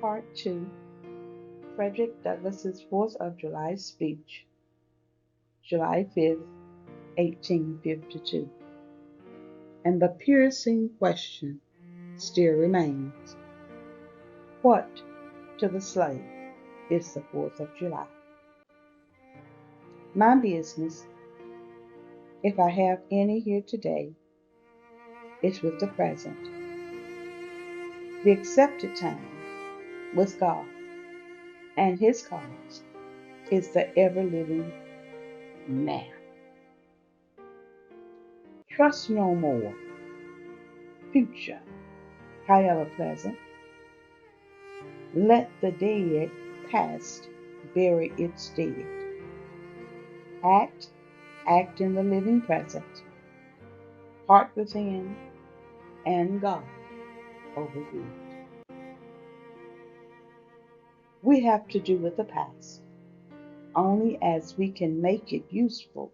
Part 2, Frederick Douglass's 4th of July speech, July 5th, 1852. And the piercing question still remains, what to the slave is the 4th of July? My business, if I have any here today, is with the present, the accepted time with God, and His cause is the ever-living man. Trust no more future, however pleasant. Let the dead past bury its dead. Act in the living present, heart within, and God overhead. We have to do with the past only as we can make it useful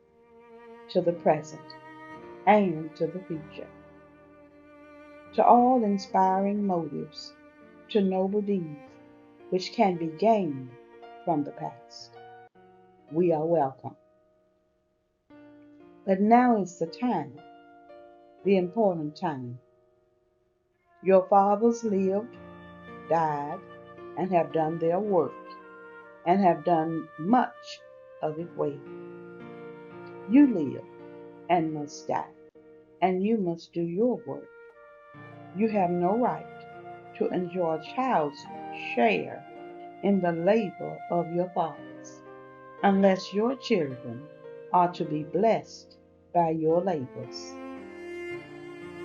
to the present and to the future, to all inspiring motives, to noble deeds which can be gained from the past. We are welcome. But now is the time, the important time. Your fathers lived, died, and have done their work, and have done much of it well. You live and must die, and you must do your work. You have no right to enjoy a child's share in the labor of your fathers, unless your children are to be blessed by your labors.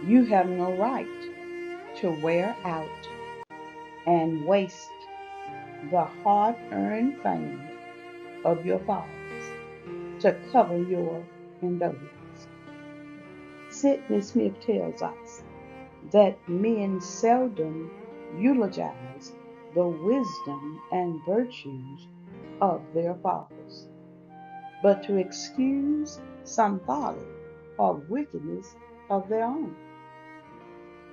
You have no right to wear out and waste the hard-earned fame of your fathers to cover your indolence. Sidney Smith tells us that men seldom eulogize the wisdom and virtues of their fathers, but to excuse some folly or wickedness of their own.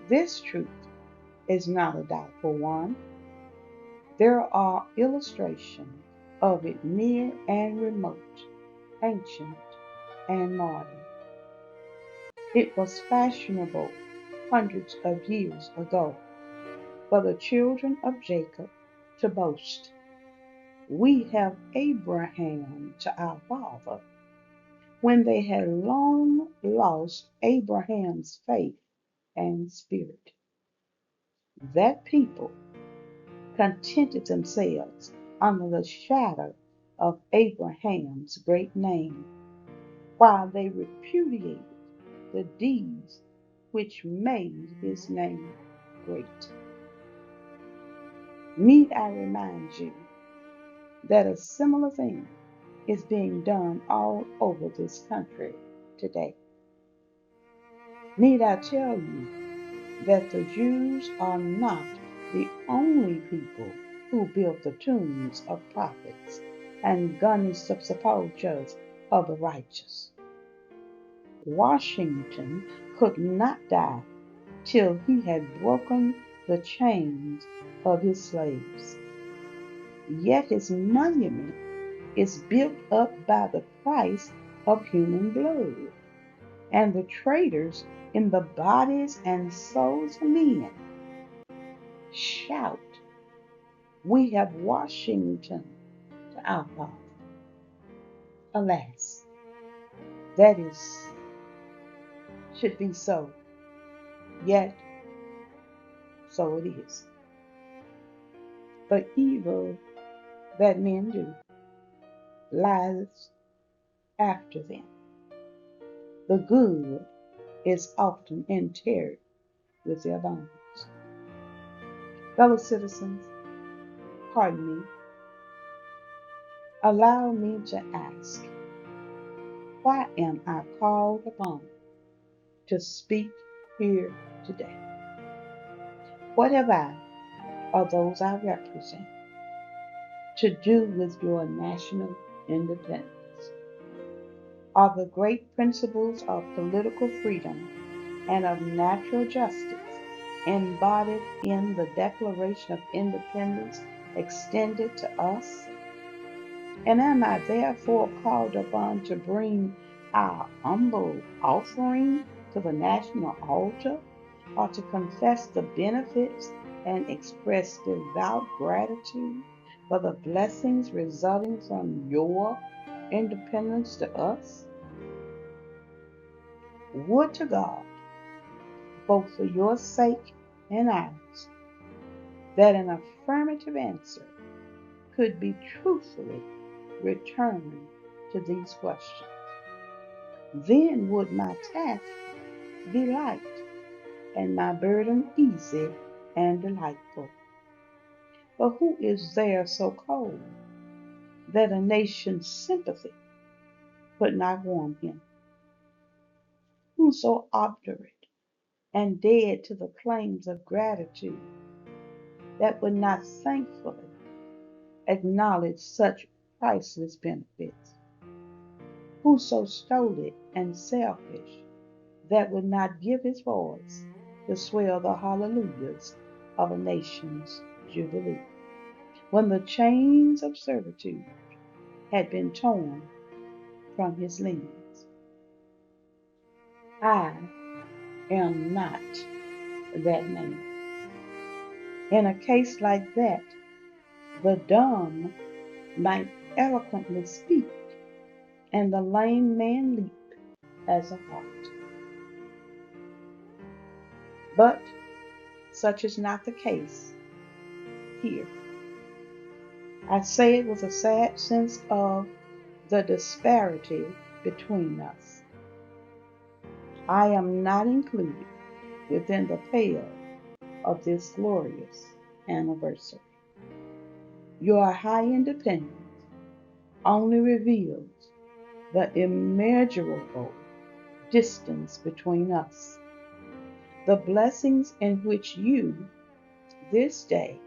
This truth is not a doubtful one. There are illustrations of it near and remote, ancient and modern. It was fashionable hundreds of years ago for the children of Jacob to boast, "We have Abraham to our father," when they had long lost Abraham's faith and spirit. That people contented themselves under the shadow of Abraham's great name, while they repudiated the deeds which made his name great. Need I remind you that a similar thing is being done all over this country today? Need I tell you that the Jews are not the only people who built the tombs of prophets and guns of sepulchres of the righteous? Washington could not die till he had broken the chains of his slaves. Yet his monument is built up by the price of human blood, and the traitors in the bodies and souls of men shout, "We have Washington to our father." Alas, that should be so, yet so it is. The evil that men do lies after them. The good is often interred with their bones. Fellow citizens, pardon me, allow me to ask, why am I called upon to speak here today? What have I, or those I represent, to do with your national independence? Are the great principles of political freedom and of natural justice embodied in the Declaration of Independence extended to us? And am I therefore called upon to bring our humble offering to the national altar, or to confess the benefits and express devout gratitude for the blessings resulting from your independence to us? Would to God, both for your sake and ours, that an affirmative answer could be truthfully returned to these questions. Then would my task be light and my burden easy and delightful. But who is there so cold that a nation's sympathy could not warm him? Who so obdurate and dead to the claims of gratitude that would not thankfully acknowledge such priceless benefits? Who so stolid and selfish that would not give his voice to swell the hallelujahs of a nation's jubilee, when the chains of servitude had been torn from his limbs? I am not that man. In a case like that, the dumb might eloquently speak, and the lame man leap as a hart. But such is not the case here. I say it with a sad sense of the disparity between us. I am not included within the pale of this glorious anniversary. Your high independence only reveals the immeasurable distance between us. The blessings in which you this day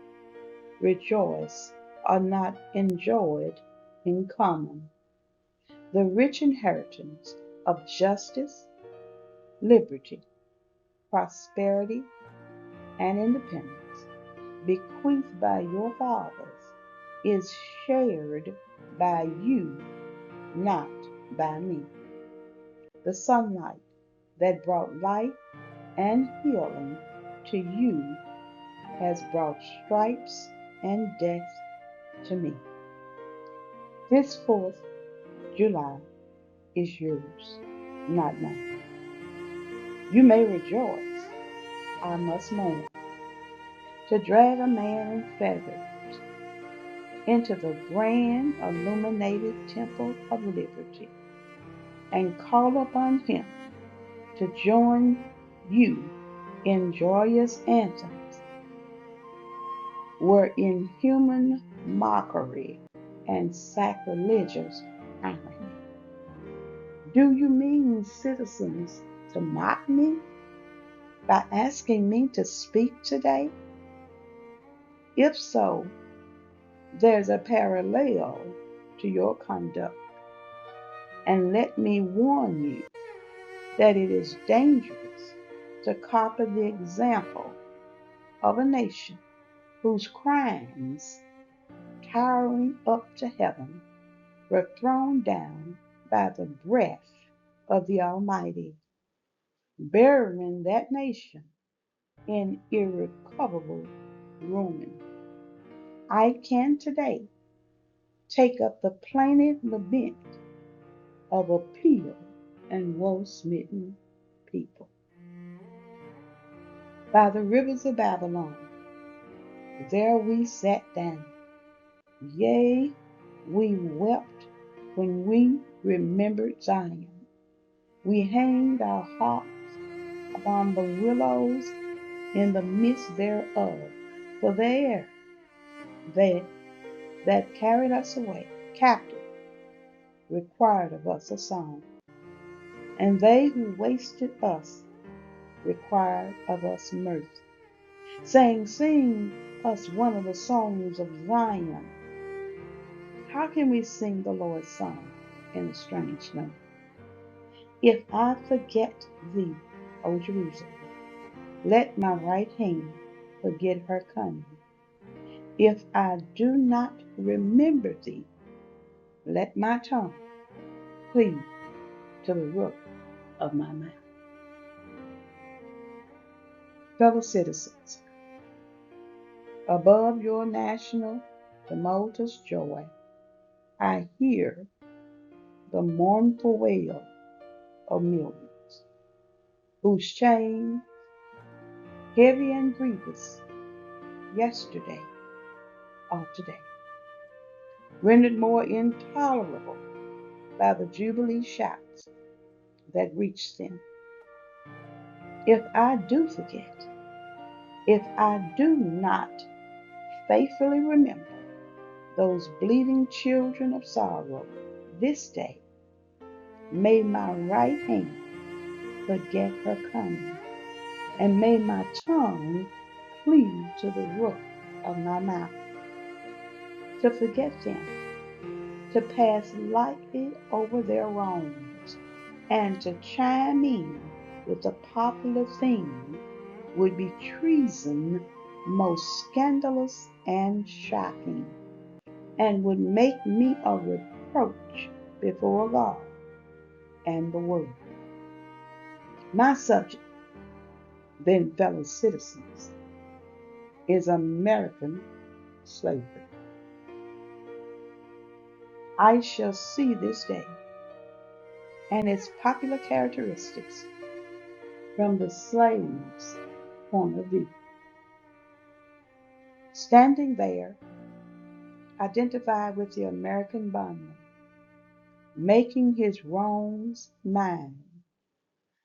rejoice are not enjoyed in common. The rich inheritance of justice, liberty, prosperity, and independence bequeathed by your fathers is shared by you, not by me. The sunlight that brought life and healing to you has brought stripes and death to me. This 4th July is yours, not mine. You may rejoice, I must mourn. To drag a man in feathers into the grand illuminated temple of liberty and call upon him to join you in joyous anthems were inhuman mockery and sacrilegious irony. Do you mean, citizens, to mock me by asking me to speak today? If so, there's a parallel to your conduct, and let me warn you that it is dangerous to copy the example of a nation whose crimes, towering up to heaven, were thrown down by the breath of the Almighty, burying that nation in irrecoverable ruin. I can today take up the plaintive lament of a pure and woe-smitten people. By the rivers of Babylon, there we sat down. Yea, we wept when we remembered Zion. We hanged our harps upon the willows in the midst thereof, for there they that carried us away captive required of us a song, and they who wasted us required of us mirth, saying, sing us one of the songs of Zion. How can we sing the Lord's song in a strange land? If I forget thee, O Jerusalem, let my right hand forget her cunning. If I do not remember thee, let my tongue cleave to the roof of my mouth. Fellow citizens, above your national tumultuous joy, I hear the mournful wail of millions, whose chains, heavy and grievous, yesterday or today, rendered more intolerable by the jubilee shouts that reach them. If I do forget, if I do not faithfully remember those bleeding children of sorrow this day, may my right hand forget her cunning, and may my tongue cleave to the roof of my mouth. To forget them, to pass lightly over their wrongs, and to chime in with the popular theme would be treason most scandalous and shocking, and would make me a reproach before God and the world. My subject, then, fellow citizens, is American slavery. I shall see this day and its popular characteristics from the slave's point of view. Standing there, identified with the American bondman, making his wrongs mine,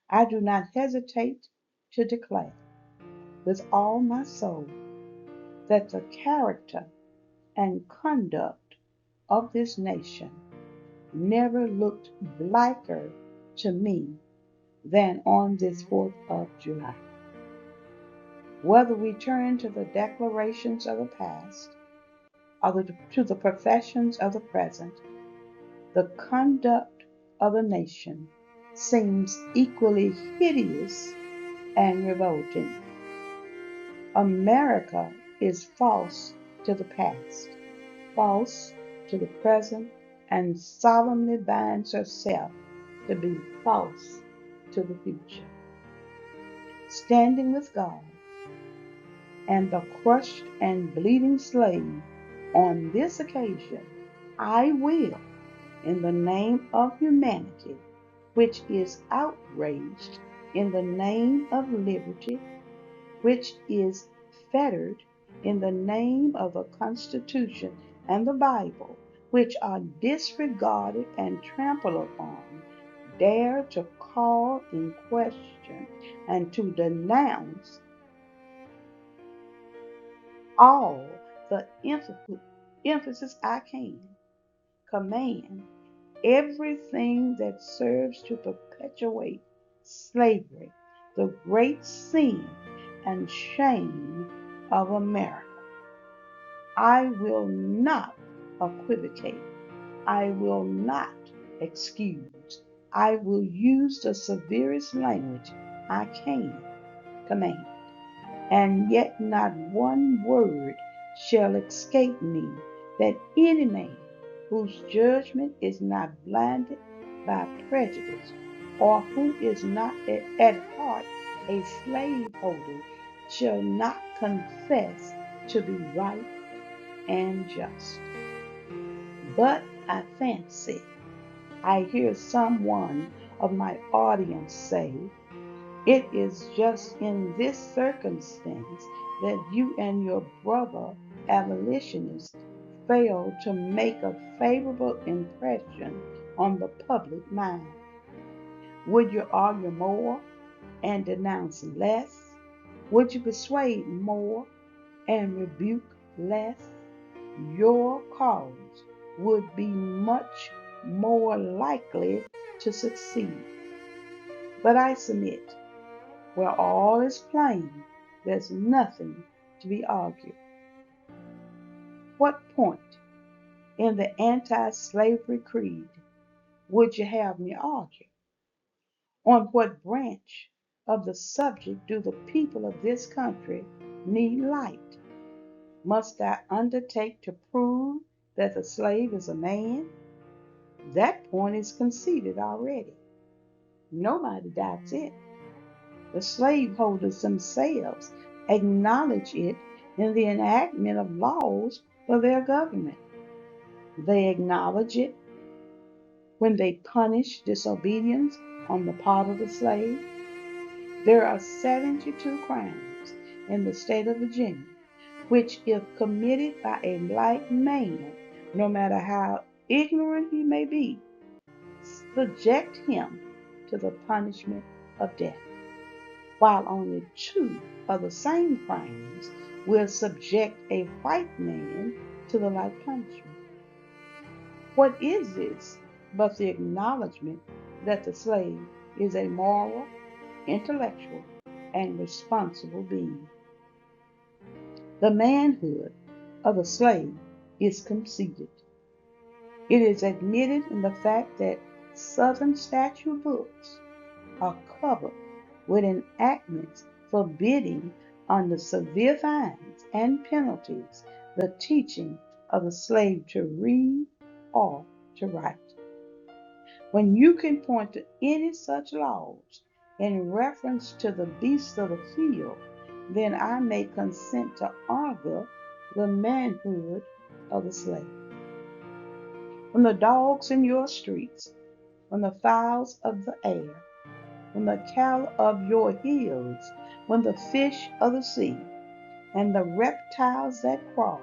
I do not hesitate to declare with all my soul that the character and conduct of this nation never looked blacker to me than on this 4th of July. Whether we turn to the declarations of the past or to the professions of the present, the conduct of the nation seems equally hideous and revolting. America is false to the past, false to the present, and solemnly binds herself to be false to the future. Standing with God and the crushed and bleeding slave on this occasion, I will, in the name of humanity, which is outraged, in the name of liberty, which is fettered, in the name of the Constitution and the Bible, which are disregarded and trampled upon, dare to call in question and to denounce all the emphasis I can command everything that serves to perpetuate slavery, the great sin and shame of America. I will not equivocate. I will not excuse. I will use the severest language I can command, and yet not one word shall escape me that any man whose judgment is not blinded by prejudice, or who is not at heart a slaveholder, shall not confess to be right and just. But I fancy I hear someone of my audience say, it is just in this circumstance that you and your brother abolitionists fail to make a favorable impression on the public mind. Would you argue more and denounce less? Would you persuade more and rebuke less? Your cause would be much more likely to succeed. But I submit, where all is plain, there's nothing to be argued. What point in the anti-slavery creed would you have me argue? On what branch of the subject do the people of this country need light? Must I undertake to prove that the slave is a man? That point is conceded already. Nobody doubts it. The slaveholders themselves acknowledge it in the enactment of laws for their government. They acknowledge it when they punish disobedience on the part of the slave. There are 72 crimes in the state of Virginia which, if committed by a black man, no matter how ignorant he may be, subject him to the punishment of death, while only 2 of the same crimes will subject a white man to the like punishment. What is this but the acknowledgement that the slave is a moral, intellectual, and responsible being? The manhood of the slave is conceded. It is admitted in the fact that Southern statute books are covered with enactments forbidding, under severe fines and penalties, the teaching of the slave to read or to write. When you can point to any such laws in reference to the beasts of the field, then I may consent to argue the manhood of the slave. When the dogs in your streets, when the fowls of the air, when the cattle of your hills, when the fish of the sea, and the reptiles that crawl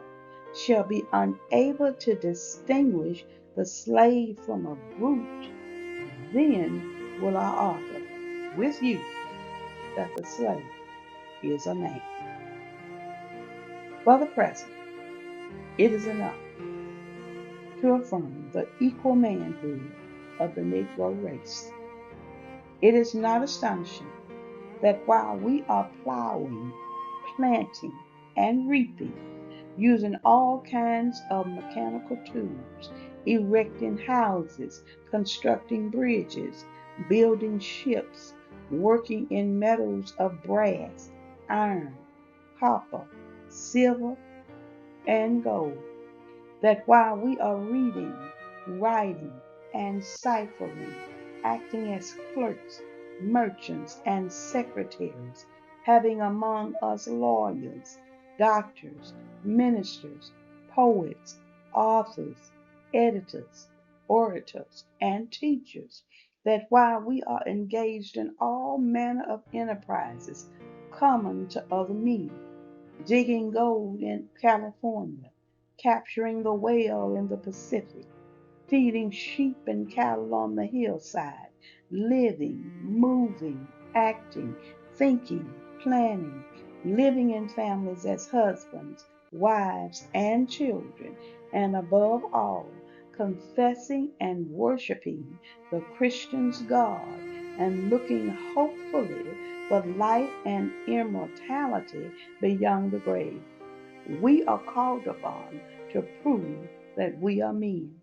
shall be unable to distinguish the slave from a brute, then will I argue with you that the slave is a man. For the present, it is enough to affirm the equal manhood of the Negro race. It is not astonishing that while we are plowing, planting, and reaping, using all kinds of mechanical tools, erecting houses, constructing bridges, building ships, working in metals of brass, iron, copper, silver, and gold, that while we are reading, writing, and ciphering, acting as clerks, merchants, and secretaries, having among us lawyers, doctors, ministers, poets, authors, editors, orators, and teachers, that while we are engaged in all manner of enterprises common to other men, digging gold in California, capturing the whale in the Pacific, feeding sheep and cattle on the hillside, living, moving, acting, thinking, planning, living in families as husbands, wives, and children, and above all, confessing and worshiping the Christian's God and looking hopefully for life and immortality beyond the grave. We are called upon to prove that we are men.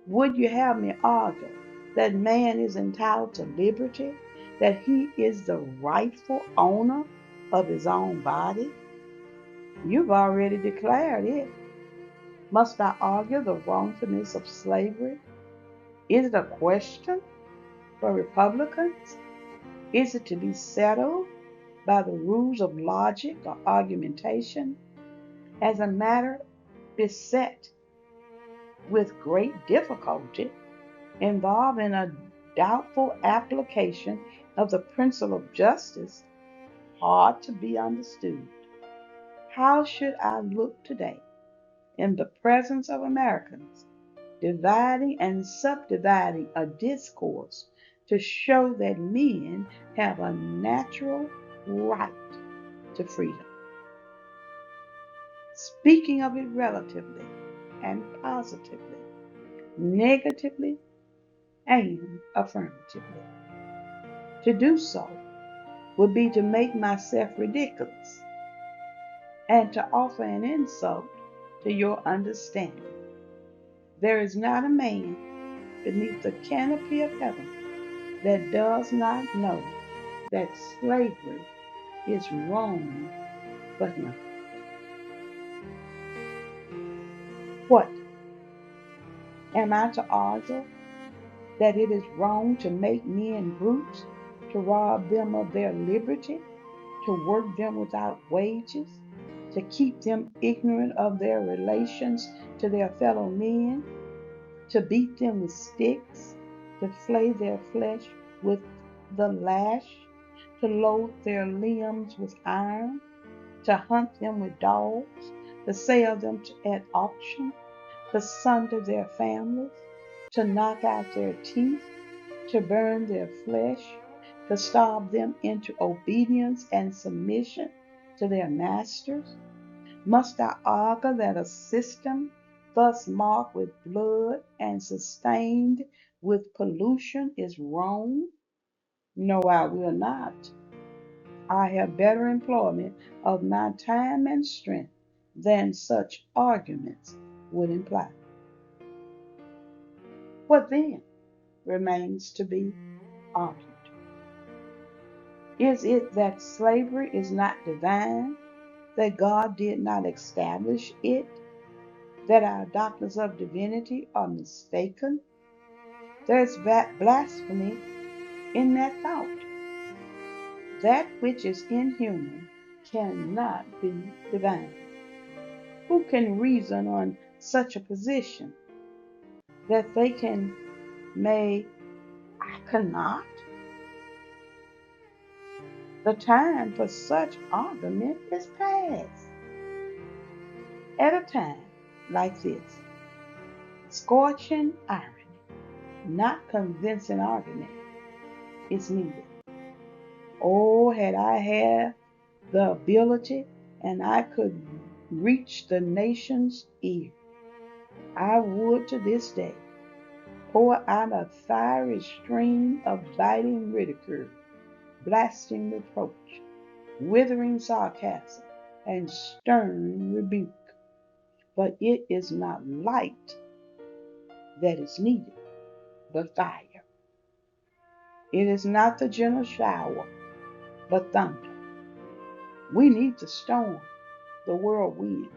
Would you have me argue that man is entitled to liberty, that he is the rightful owner of his own body? You've already declared it. Must I argue the wrongfulness of slavery? Is it a question for Republicans? Is it to be settled by the rules of logic or argumentation? As a matter beset with great difficulty, involving a doubtful application of the principle of justice, hard to be understood. How should I look today in the presence of Americans, dividing and subdividing a discourse to show that men have a natural right to freedom, speaking of it relatively and positively, negatively and affirmatively? To do so would be to make myself ridiculous and to offer an insult to your understanding. There is not a man beneath the canopy of heaven that does not know that slavery is wrong for him. What? Am I to argue that it is wrong to make men brutes, to rob them of their liberty, to work them without wages, to keep them ignorant of their relations to their fellow men, to beat them with sticks, to flay their flesh with the lash, to load their limbs with iron, to hunt them with dogs, to sell them at auction, to sunder their families, to knock out their teeth, to burn their flesh, to starve them into obedience and submission to their masters? Must I argue that a system thus marked with blood and sustained with pollution is wrong? No, I will not. I have better employment of my time and strength than such arguments would imply. What then remains to be argued? Is it that slavery is not divine, that God did not establish it, that our doctrines of divinity are mistaken? There's blasphemy in that thought. That which is inhuman cannot be divine. Who can reason on such a position that they I cannot? The time for such argument is past. At a time like this, scorching irony, not convincing argument, is needed. Oh, had I had the ability and I could reach the nation's ear, I would to this day pour out a fiery stream of biting ridicule, blasting reproach, withering sarcasm, and stern rebuke. But it is not light that is needed, but fire. It is not the gentle shower, but thunder. We need the storm, the whirlwind,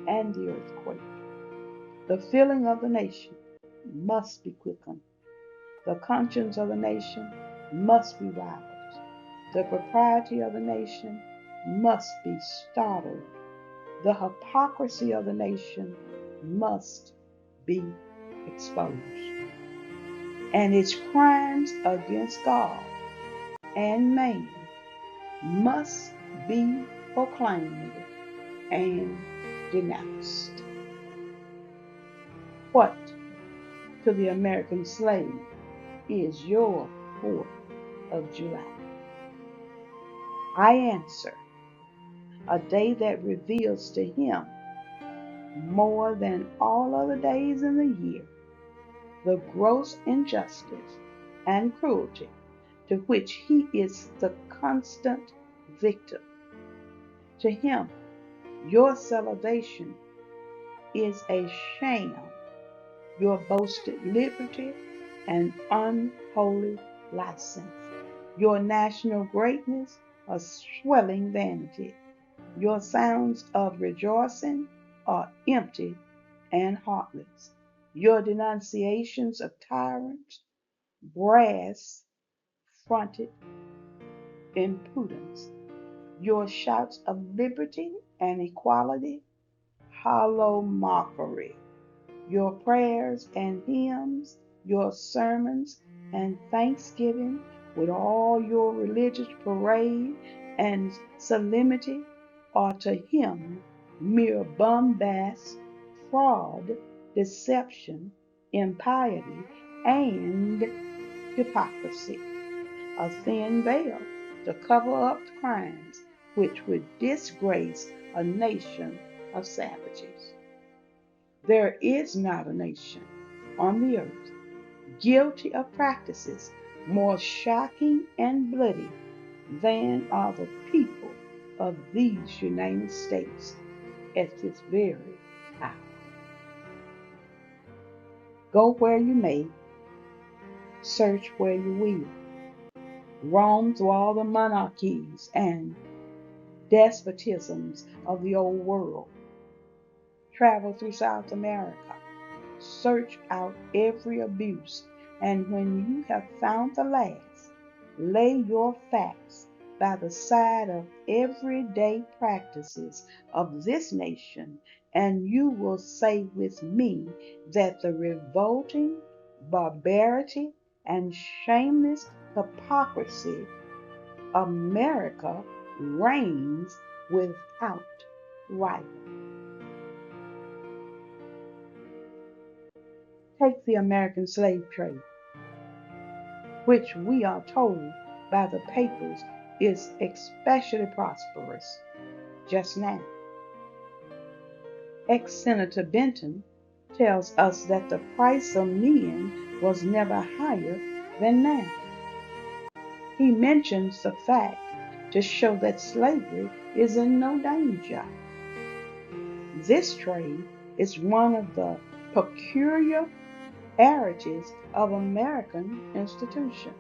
and the earthquake. The feeling of the nation must be quickened. The conscience of the nation must be roused. The propriety of the nation must be startled. The hypocrisy of the nation must be exposed. And its crimes against God and man must be proclaimed and denounced. What to the American slave is your 4th of July? I answer, a day that reveals to him more than all other days in the year the gross injustice and cruelty to which he is the constant victim. To him, your salvation is a sham, your boasted liberty an unholy license, your national greatness a swelling vanity. Your sounds of rejoicing are empty and heartless. Your denunciations of tyrants, brass fronted impudence. Your shouts of liberty and equality, hollow mockery. Your prayers and hymns, your sermons and thanksgiving, with all your religious parade and solemnity, are to him mere bombast, fraud, deception, impiety, and hypocrisy, a thin veil to cover up crimes which would disgrace a nation of savages. There is not a nation on the earth guilty of practices more shocking and bloody than are the people of these United States at this very hour. Go where you may, search where you will. roamed through all the monarchies and despotisms of the old world, traveled through South America, search out every abuse, and when you have found the last, lay your facts by the side of everyday practices of this nation, and you will say with me that the revolting barbarity and shameless hypocrisy of America reigns without rival. Take the American slave trade, which we are told by the papers is especially prosperous just now. Ex-Senator Benton tells us that the price of men was never higher than now. He mentions the fact to show that slavery is in no danger. This trade is one of the peculiarities of American institutions.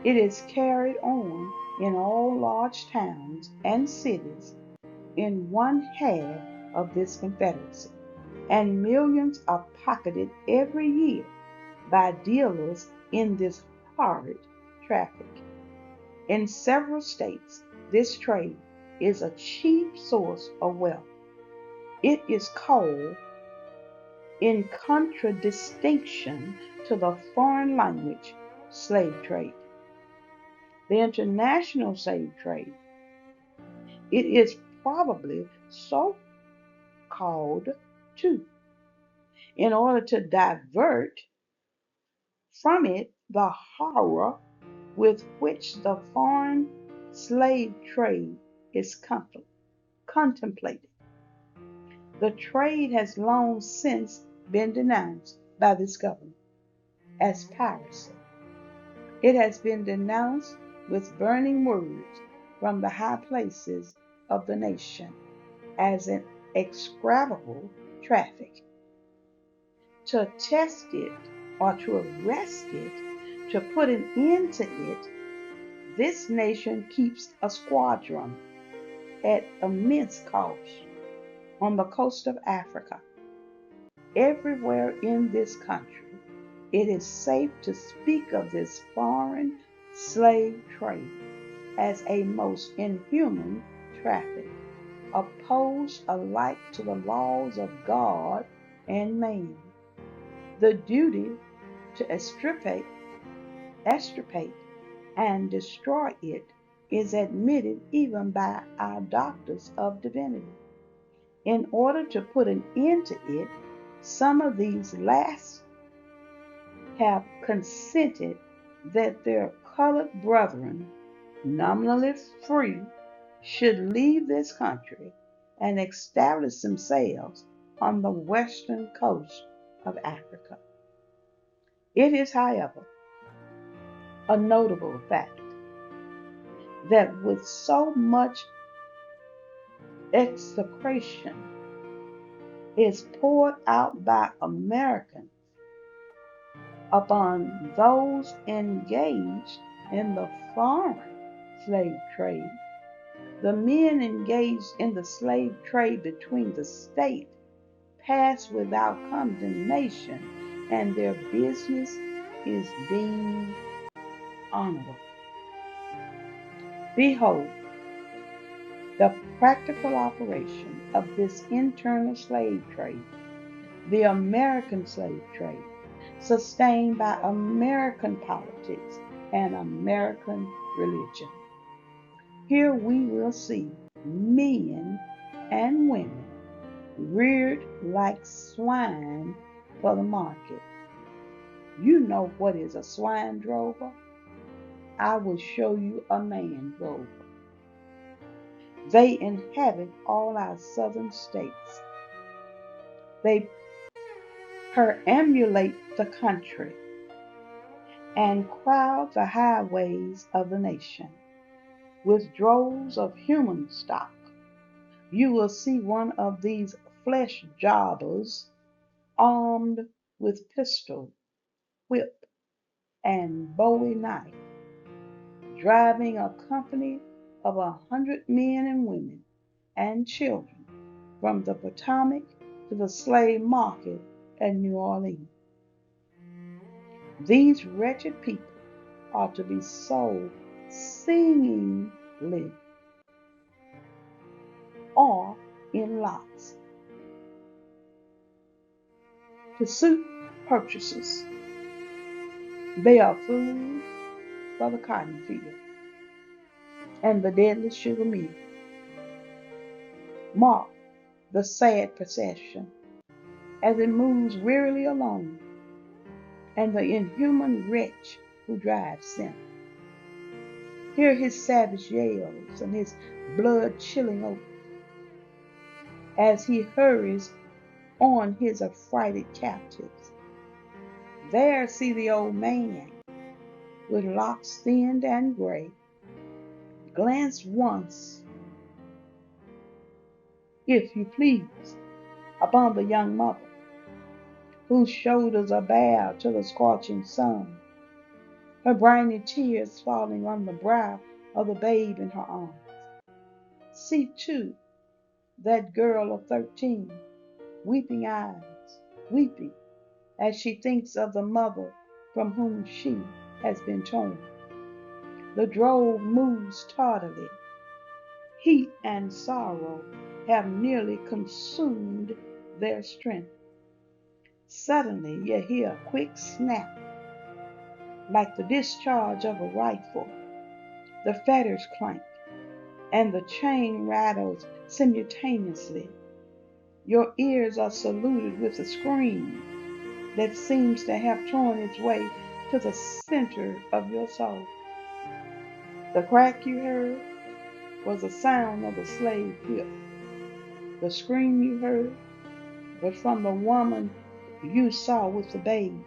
It is carried on in all large towns and cities in one half of this Confederacy, and millions are pocketed every year by dealers in this horrid traffic. In several states, this trade is a chief source of wealth. It is called, in contradistinction to the foreign language, slave trade. The international slave trade, it is probably so called too, in order to divert from it the horror with which the foreign slave trade is contemplated. The trade has long since been denounced by this government as piracy. It has been denounced with burning words from the high places of the nation as an execrable traffic. To test it or to arrest it, to put an end to it, this nation keeps a squadron at immense cost on the coast of Africa. Everywhere in this country, it is safe to speak of this foreign slave trade as a most inhuman traffic, opposed alike to the laws of God and man. The duty to extirpate and destroy it is admitted even by our doctors of divinity. In order to put an end to it, some of these last have consented that their colored brethren, nominally free, should leave this country and establish themselves on the western coast of Africa. It is, however, a notable fact that with so much execration is poured out by Americans upon those engaged in the foreign slave trade, the men engaged in the slave trade between the state pass without condemnation, and their business is deemed honorable. Behold, the practical operation of this internal slave trade, the American slave trade, sustained by American politics and American religion. Here we will see men and women reared like swine for the market. You know what is a swine drover? I will show you a man drover. They inhabit all our southern states. They perambulate the country and crowd the highways of the nation with droves of human stock. You will see one of these flesh jobbers armed with pistol, whip, and bowie knife, driving a company of 100 men and women and children from the Potomac to the slave market at New Orleans. These wretched people are to be sold seemingly or in lots to suit purchasers. They are food for the cotton field and the deadly sugar mill. Mark the sad procession as it moves wearily along, and the inhuman wretch who drives them. Hear his savage yells and his blood-chilling oath as he hurries on his affrighted captives. There see the old man, with locks thinned and gray, glance once, if you please, upon the young mother, whose shoulders are bare to the scorching sun, her briny tears falling on the brow of the babe in her arms. See, too, that girl of 13, weeping eyes, weeping as she thinks of the mother from whom she has been torn. The drove moves tardily. Heat and sorrow have nearly consumed their strength. Suddenly you hear a quick snap, like the discharge of a rifle. The fetters clank, and the chain rattles simultaneously. Your ears are saluted with a scream that seems to have torn its way to the center of your soul. The crack you heard was the sound of the slave whip. The scream you heard was from the woman you saw with the babe.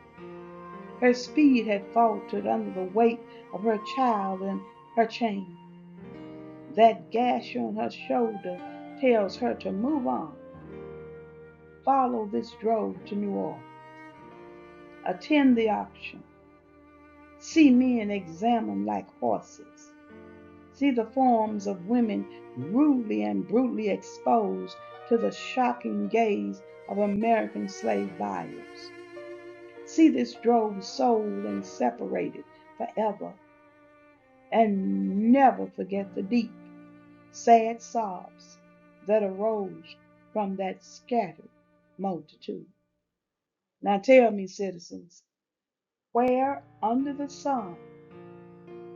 Her speed had faltered under the weight of her child and her chain. That gash on her shoulder tells her to move on. Follow this drove to New Orleans. Attend the auction. See men examined like horses. See the forms of women rudely and brutally exposed to the shocking gaze of American slave buyers. See this drove sold and separated forever, and never forget the deep, sad sobs that arose from that scattered multitude. Now tell me, citizens, where under the sun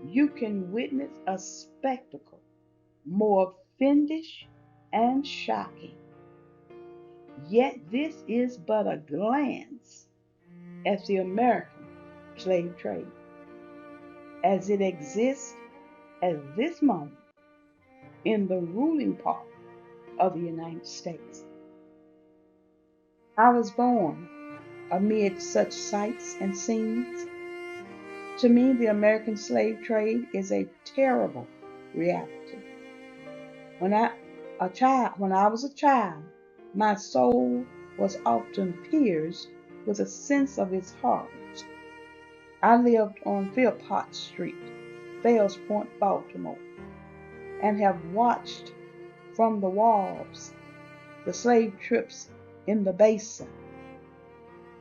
you can witness a spectacle more fiendish and shocking. Yet this is but a glance at the American slave trade as it exists at this moment in the ruling part of the United States. I was born amid such sights and scenes. To me, the American slave trade is a terrible reality. When I was a child, my soul was often pierced with a sense of its horrors. I lived on Philpott Street, Fells Point, Baltimore, and have watched from the wharves the slave ships in the basin,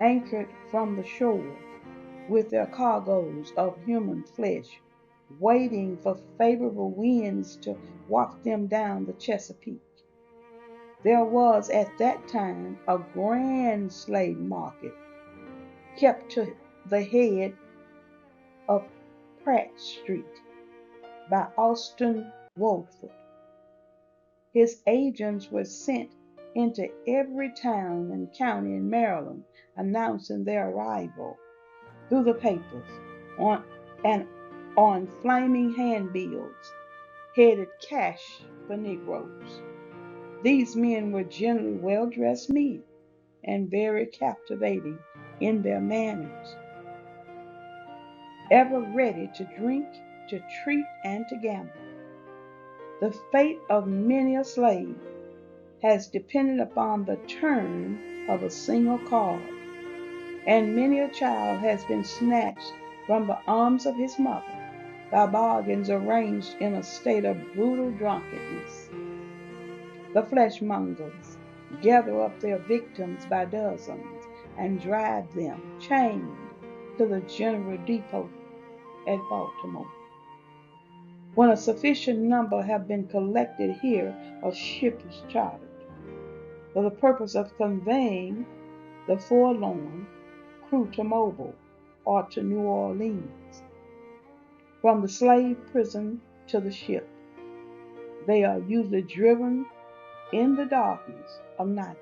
anchored from the shore with their cargoes of human flesh, waiting for favorable winds to waft them down the Chesapeake. There was at that time a grand slave market kept to the head of Pratt Street by Austin Woodford. His agents were sent into every town and county in Maryland, announcing their arrival through the papers on flaming handbills headed "Cash for Negroes." These men were generally well-dressed men and very captivating in their manners, ever ready to drink, to treat, and to gamble. The fate of many a slave has depended upon the turn of a single card, and many a child has been snatched from the arms of his mother by bargains arranged in a state of brutal drunkenness. The fleshmongers gather up their victims by dozens and drive them chained to the General Depot at Baltimore. When a sufficient number have been collected here, a ship is chartered for the purpose of conveying the forlorn crew to Mobile or to New Orleans. From the slave prison to the ship, they are usually driven in the darkness of night.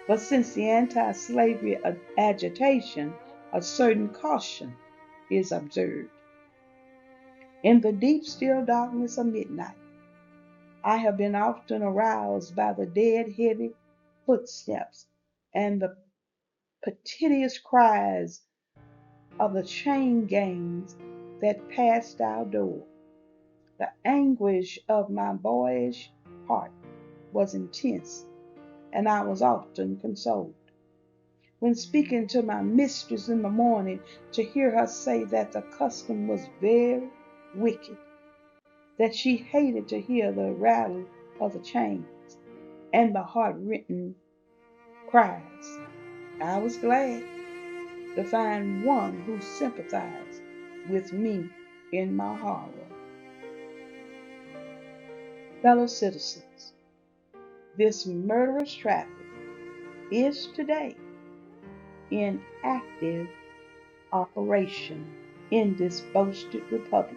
But since the anti-slavery agitation, a certain caution is observed. In the deep, still darkness of midnight, I have been often aroused by the dead, heavy footsteps and the piteous cries of the chain gangs that passed our door. The anguish of my boyish heart was intense, and I was often consoled, when speaking to my mistress in the morning, to hear her say that the custom was very wicked, that she hated to hear the rattle of the chains and the heart-rending cries. I was glad to find one who sympathized with me in my horror. Fellow citizens, this murderous traffic is today in active operation in this boasted republic.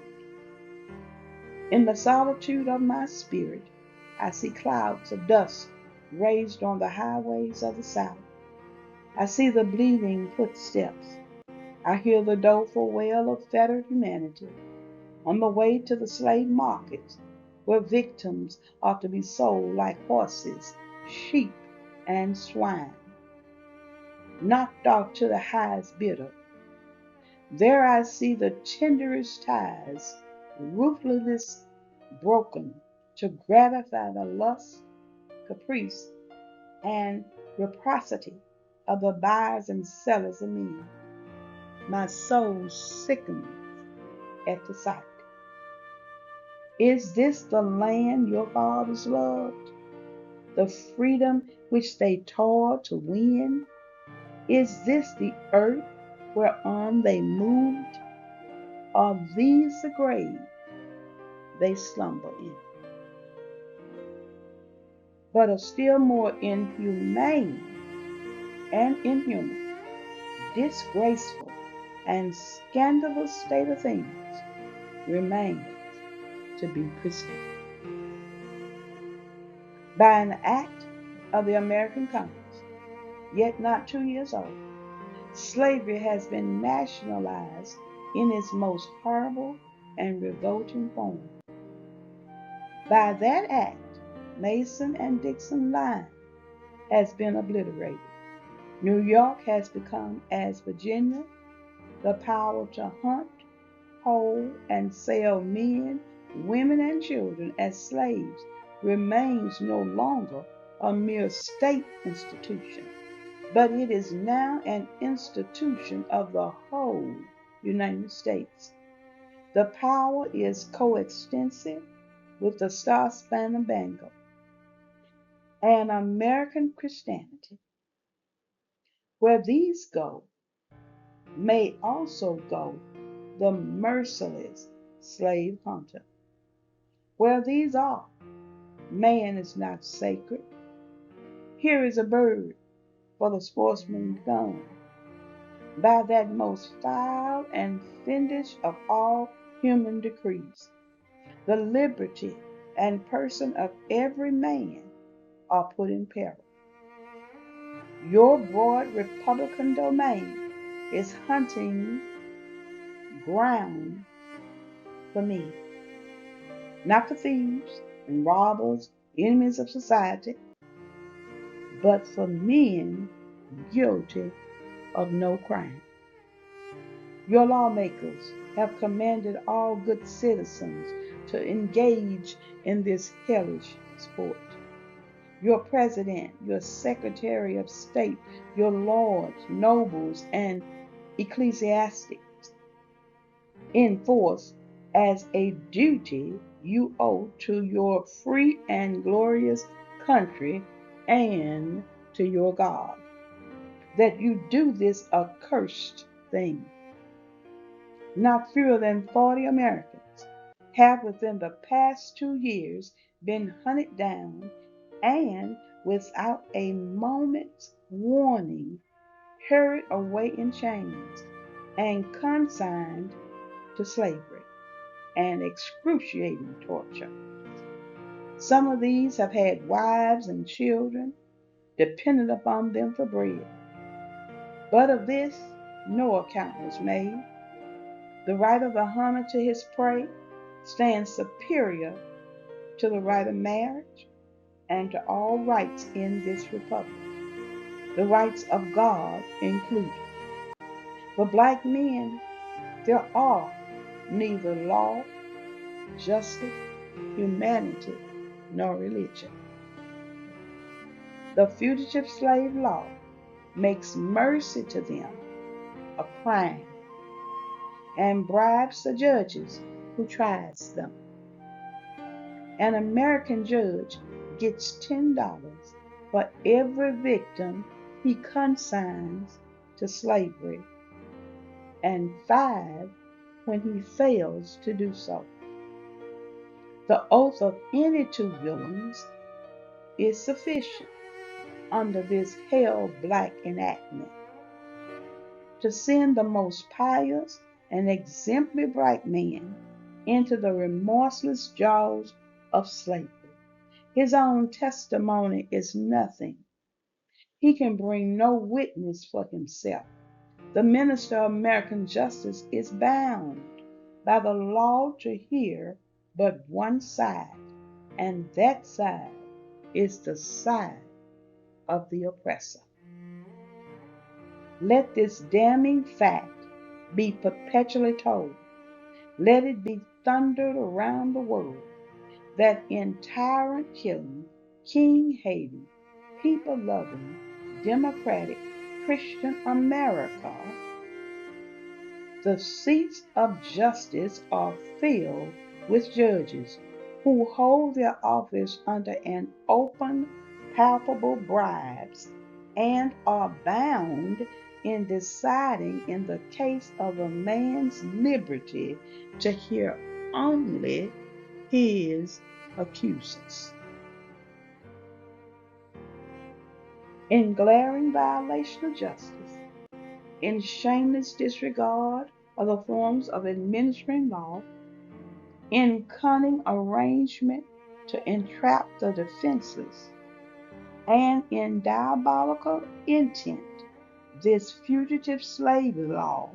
In the solitude of my spirit, I see clouds of dust raised on the highways of the South. I see the bleeding footsteps. I hear the doleful wail of fettered humanity on the way to the slave markets, where victims are to be sold like horses, sheep, and swine, knocked off to the highest bidder. There I see the tenderest ties ruthlessly broken to gratify the lust, caprice, and reciprocity of the buyers and sellers of men. My soul sickens at the sight. Is this the land your fathers loved? The freedom which they toiled to win? Is this the earth whereon they moved? Are these the grave they slumber in? But a still more inhumane and inhuman, disgraceful, and scandalous state of things remains to be presented. By an act of the American Congress, yet not 2 years old, slavery has been nationalized in its most horrible and revolting form. By that act, Mason and Dixon line has been obliterated. New York has become, as Virginia, the power to hunt, hold, and sell men, women, and children as slaves remains no longer a mere state institution, but it is now an institution of the whole United States. The power is coextensive with the Star-Spangled Banner and American Christianity. Where these go, may also go the merciless slave hunter. Where these are, man is not sacred. Here is a bird for the sportsman's gun. By that most foul and fiendish of all human decrees, the liberty and person of every man are put in peril. Your broad Republican domain is hunting ground for me, not for thieves and robbers, enemies of society, but for men guilty of no crime. Your lawmakers have commanded all good citizens to engage in this hellish sport. Your president, your secretary of state, your lords, nobles, and ecclesiastics enforce as a duty you owe to your free and glorious country and to your God, that you do this accursed thing. Not fewer than 40 Americans have within the past 2 years been hunted down and, without a moment's warning, hurried away in chains and consigned to slavery and excruciating torture. Some of these have had wives and children dependent upon them for bread. But of this no account was made. The right of the hunter to his prey stands superior to the right of marriage and to all rights in this republic, the rights of God included. For black men, there are neither law, justice, humanity, nor religion. The fugitive slave law makes mercy to them a crime and bribes the judges who tries them. An American judge gets $10 for every victim he consigns to slavery and 5 when he fails to do so. The oath of any two villains is sufficient under this hell black enactment to send the most pious and exemplary black man into the remorseless jaws of slavery. His own testimony is nothing. He can bring no witness for himself. The minister of American justice is bound by the law to hear but one side, and that side is the side of the oppressor. Let this damning fact be perpetually told. Let it be thundered around the world that in tyrant killing, king hating, people loving, democratic, Christian America, the seats of justice are filled with judges who hold their office under an open, palpable bribes and are bound in deciding in the case of a man's liberty to hear only his accusers. In glaring violation of justice, in shameless disregard of the forms of administering law, in cunning arrangement to entrap the defenseless, and in diabolical intent, this fugitive slave law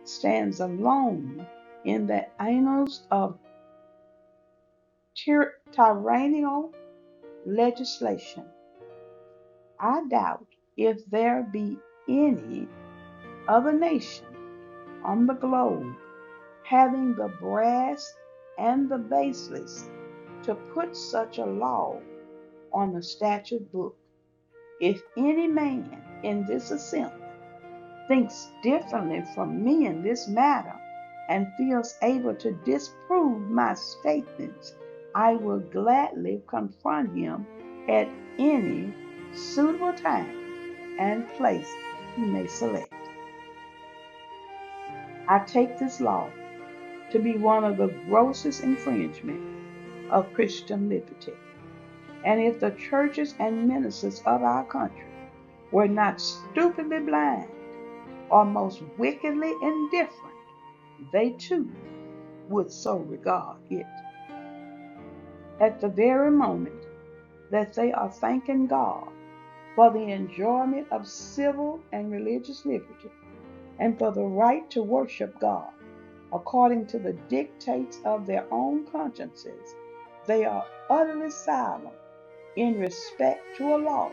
stands alone in the annals of tyrannical legislation. I doubt if there be any other nation on the globe having the brass and the baseless to put such a law on the statute book. If any man in this assembly thinks differently from me in this matter and feels able to disprove my statements, I will gladly confront him at any suitable time and place he may select. I take this law to be one of the grossest infringements of Christian liberty. And if the churches and ministers of our country were not stupidly blind or most wickedly indifferent, they too would so regard it. At the very moment that they are thanking God for the enjoyment of civil and religious liberty and for the right to worship God according to the dictates of their own consciences, they are utterly silent in respect to a law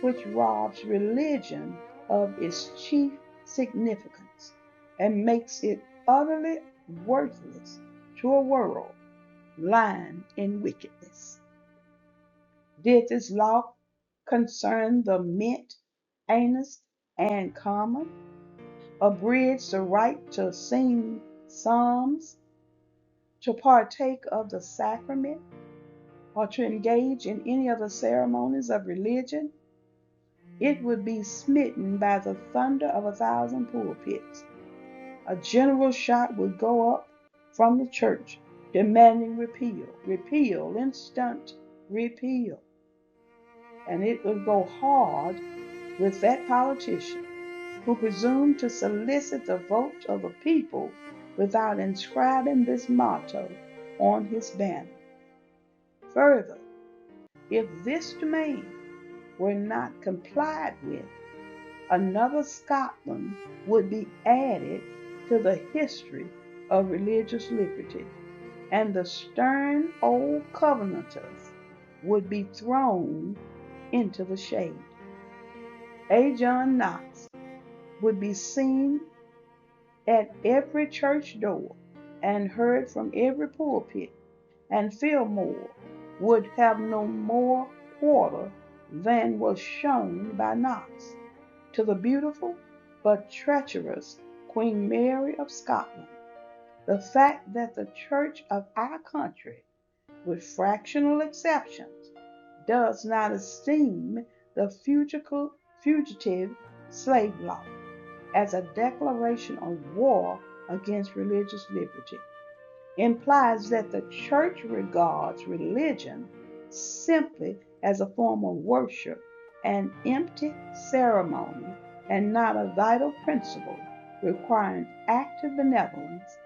which robs religion of its chief significance and makes it utterly worthless to a world lined in wickedness. Did this law concern the mint, honest, and common, abridge the right to sing psalms, to partake of the sacrament, or to engage in any of the ceremonies of religion, it would be smitten by the thunder of 1,000 pulpits. A general shout would go up from the church demanding repeal, repeal, instant repeal. And it would go hard with that politician who presumed to solicit the vote of the people without inscribing this motto on his banner. Further, if this demand were not complied with, another Scotland would be added to the history of religious liberty, and the stern old Covenanters would be thrown into the shade. A. John Knox would be seen at every church door and heard from every pulpit, and Fillmore would have no more quarter than was shown by Knox to the beautiful but treacherous Queen Mary of Scotland. The fact that the church of our country, with fractional exceptions, does not esteem the fugitive slave law as a declaration of war against religious liberty implies that the church regards religion simply as a form of worship, an empty ceremony, and not a vital principle requiring active benevolence,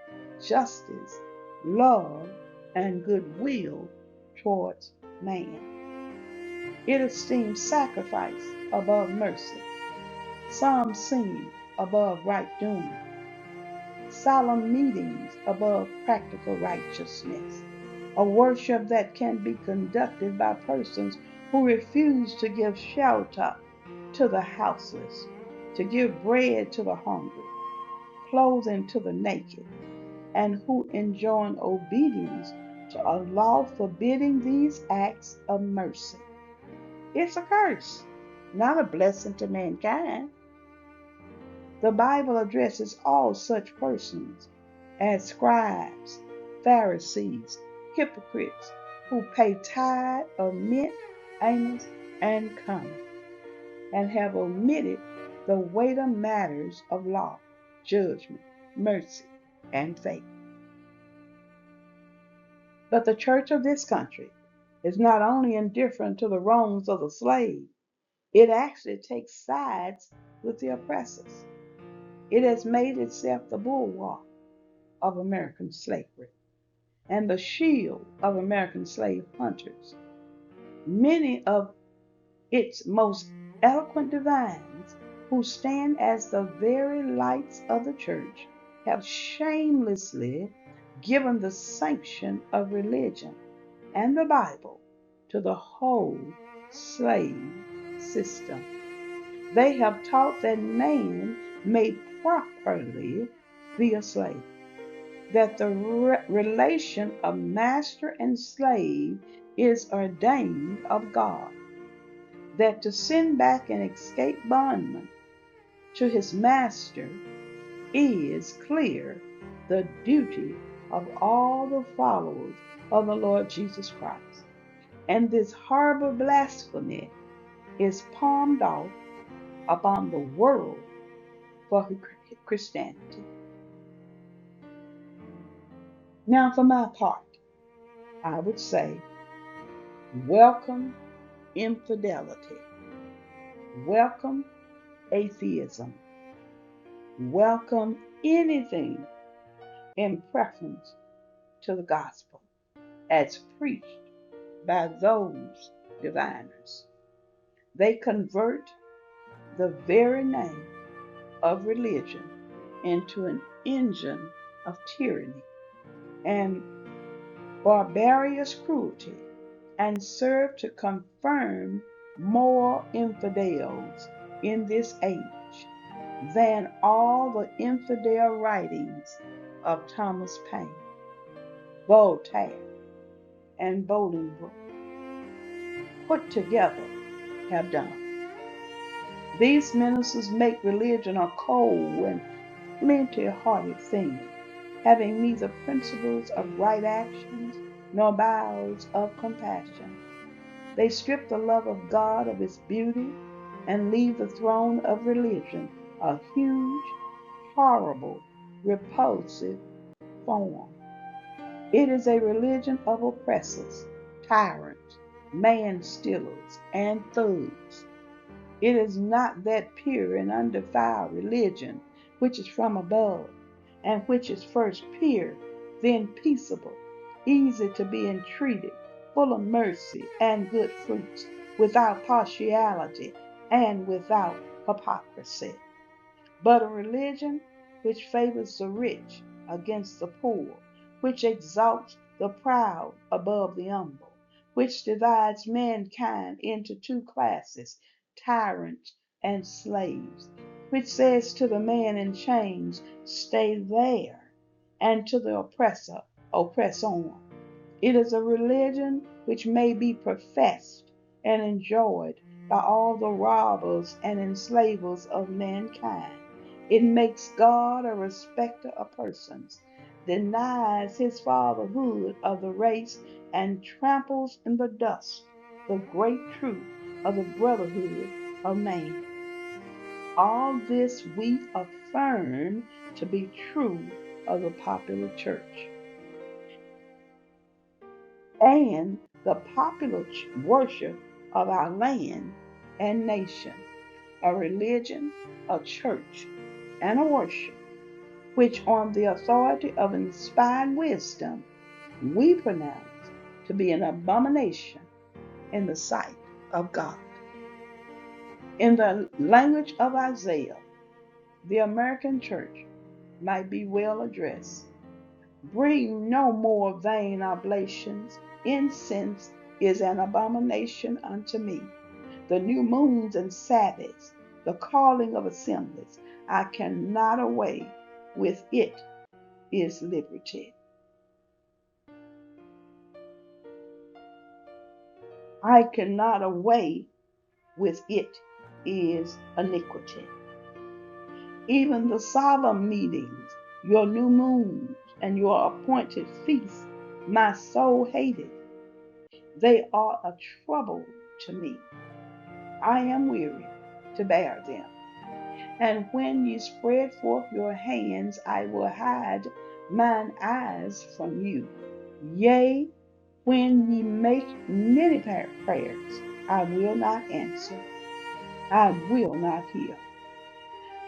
justice, love, and goodwill towards man. It esteems sacrifice above mercy, psalm singing above right doing, solemn meetings above practical righteousness, a worship that can be conducted by persons who refuse to give shelter to the houseless, to give bread to the hungry, clothing to the naked, and who enjoin obedience to a law forbidding these acts of mercy. It's a curse, not a blessing to mankind. The Bible addresses all such persons as scribes, Pharisees, hypocrites who pay tithe of mint, anise, and cumin, and have omitted the weightier matters of law, judgment, mercy, and faith. But the church of this country is not only indifferent to the wrongs of the slave, it actually takes sides with the oppressors. It has made itself the bulwark of American slavery and the shield of American slave hunters. Many of its most eloquent divines, who stand as the very lights of the church, have shamelessly given the sanction of religion and the Bible to the whole slave system. They have taught that man may properly be a slave, that the relation of master and slave is ordained of God, that to send back and escape bondman to his master is clear the duty of all the followers of the Lord Jesus Christ. And this horrible blasphemy is palmed off upon the world for Christianity. Now, for my part, I would say, welcome infidelity, welcome atheism, welcome anything in preference to the gospel as preached by those diviners. They convert the very name of religion into an engine of tyranny and barbarous cruelty, and serve to confirm more infidels in this age than all the infidel writings of Thomas Paine, Voltaire, and Bolingbroke put together have done. These ministers make religion a cold and flinty-hearted thing, having neither principles of right actions nor bowels of compassion. They strip the love of God of its beauty and leave the throne of religion a huge, horrible, repulsive form. It is a religion of oppressors, tyrants, man stealers, and thugs. It is not that pure and undefiled religion which is from above, and which is first pure, then peaceable, easy to be entreated, full of mercy and good fruits, without partiality and without hypocrisy, but a religion which favors the rich against the poor, which exalts the proud above the humble, which divides mankind into two classes, tyrants and slaves, which says to the man in chains, stay there, and to the oppressor, oppress on. It is a religion which may be professed and enjoyed by all the robbers and enslavers of mankind. It makes God a respecter of persons, denies his fatherhood of the race, and tramples in the dust the great truth of the brotherhood of man. All this we affirm to be true of the popular church and the popular worship of our land and nation, a religion, a church, and a worship, which on the authority of inspired wisdom we pronounce to be an abomination in the sight of God. In the language of Isaiah, the American church might be well addressed. Bring no more vain oblations. Incense is an abomination unto me. The new moons and Sabbaths, the calling of assemblies, I cannot away with it is liberty. I cannot away with it is iniquity. Even the solemn meetings, your new moons, and your appointed feasts, my soul hated. They are a trouble to me. I am weary to bear them. And when ye spread forth your hands, I will hide mine eyes from you. Yea, when ye make many prayers, I will not answer. I will not hear.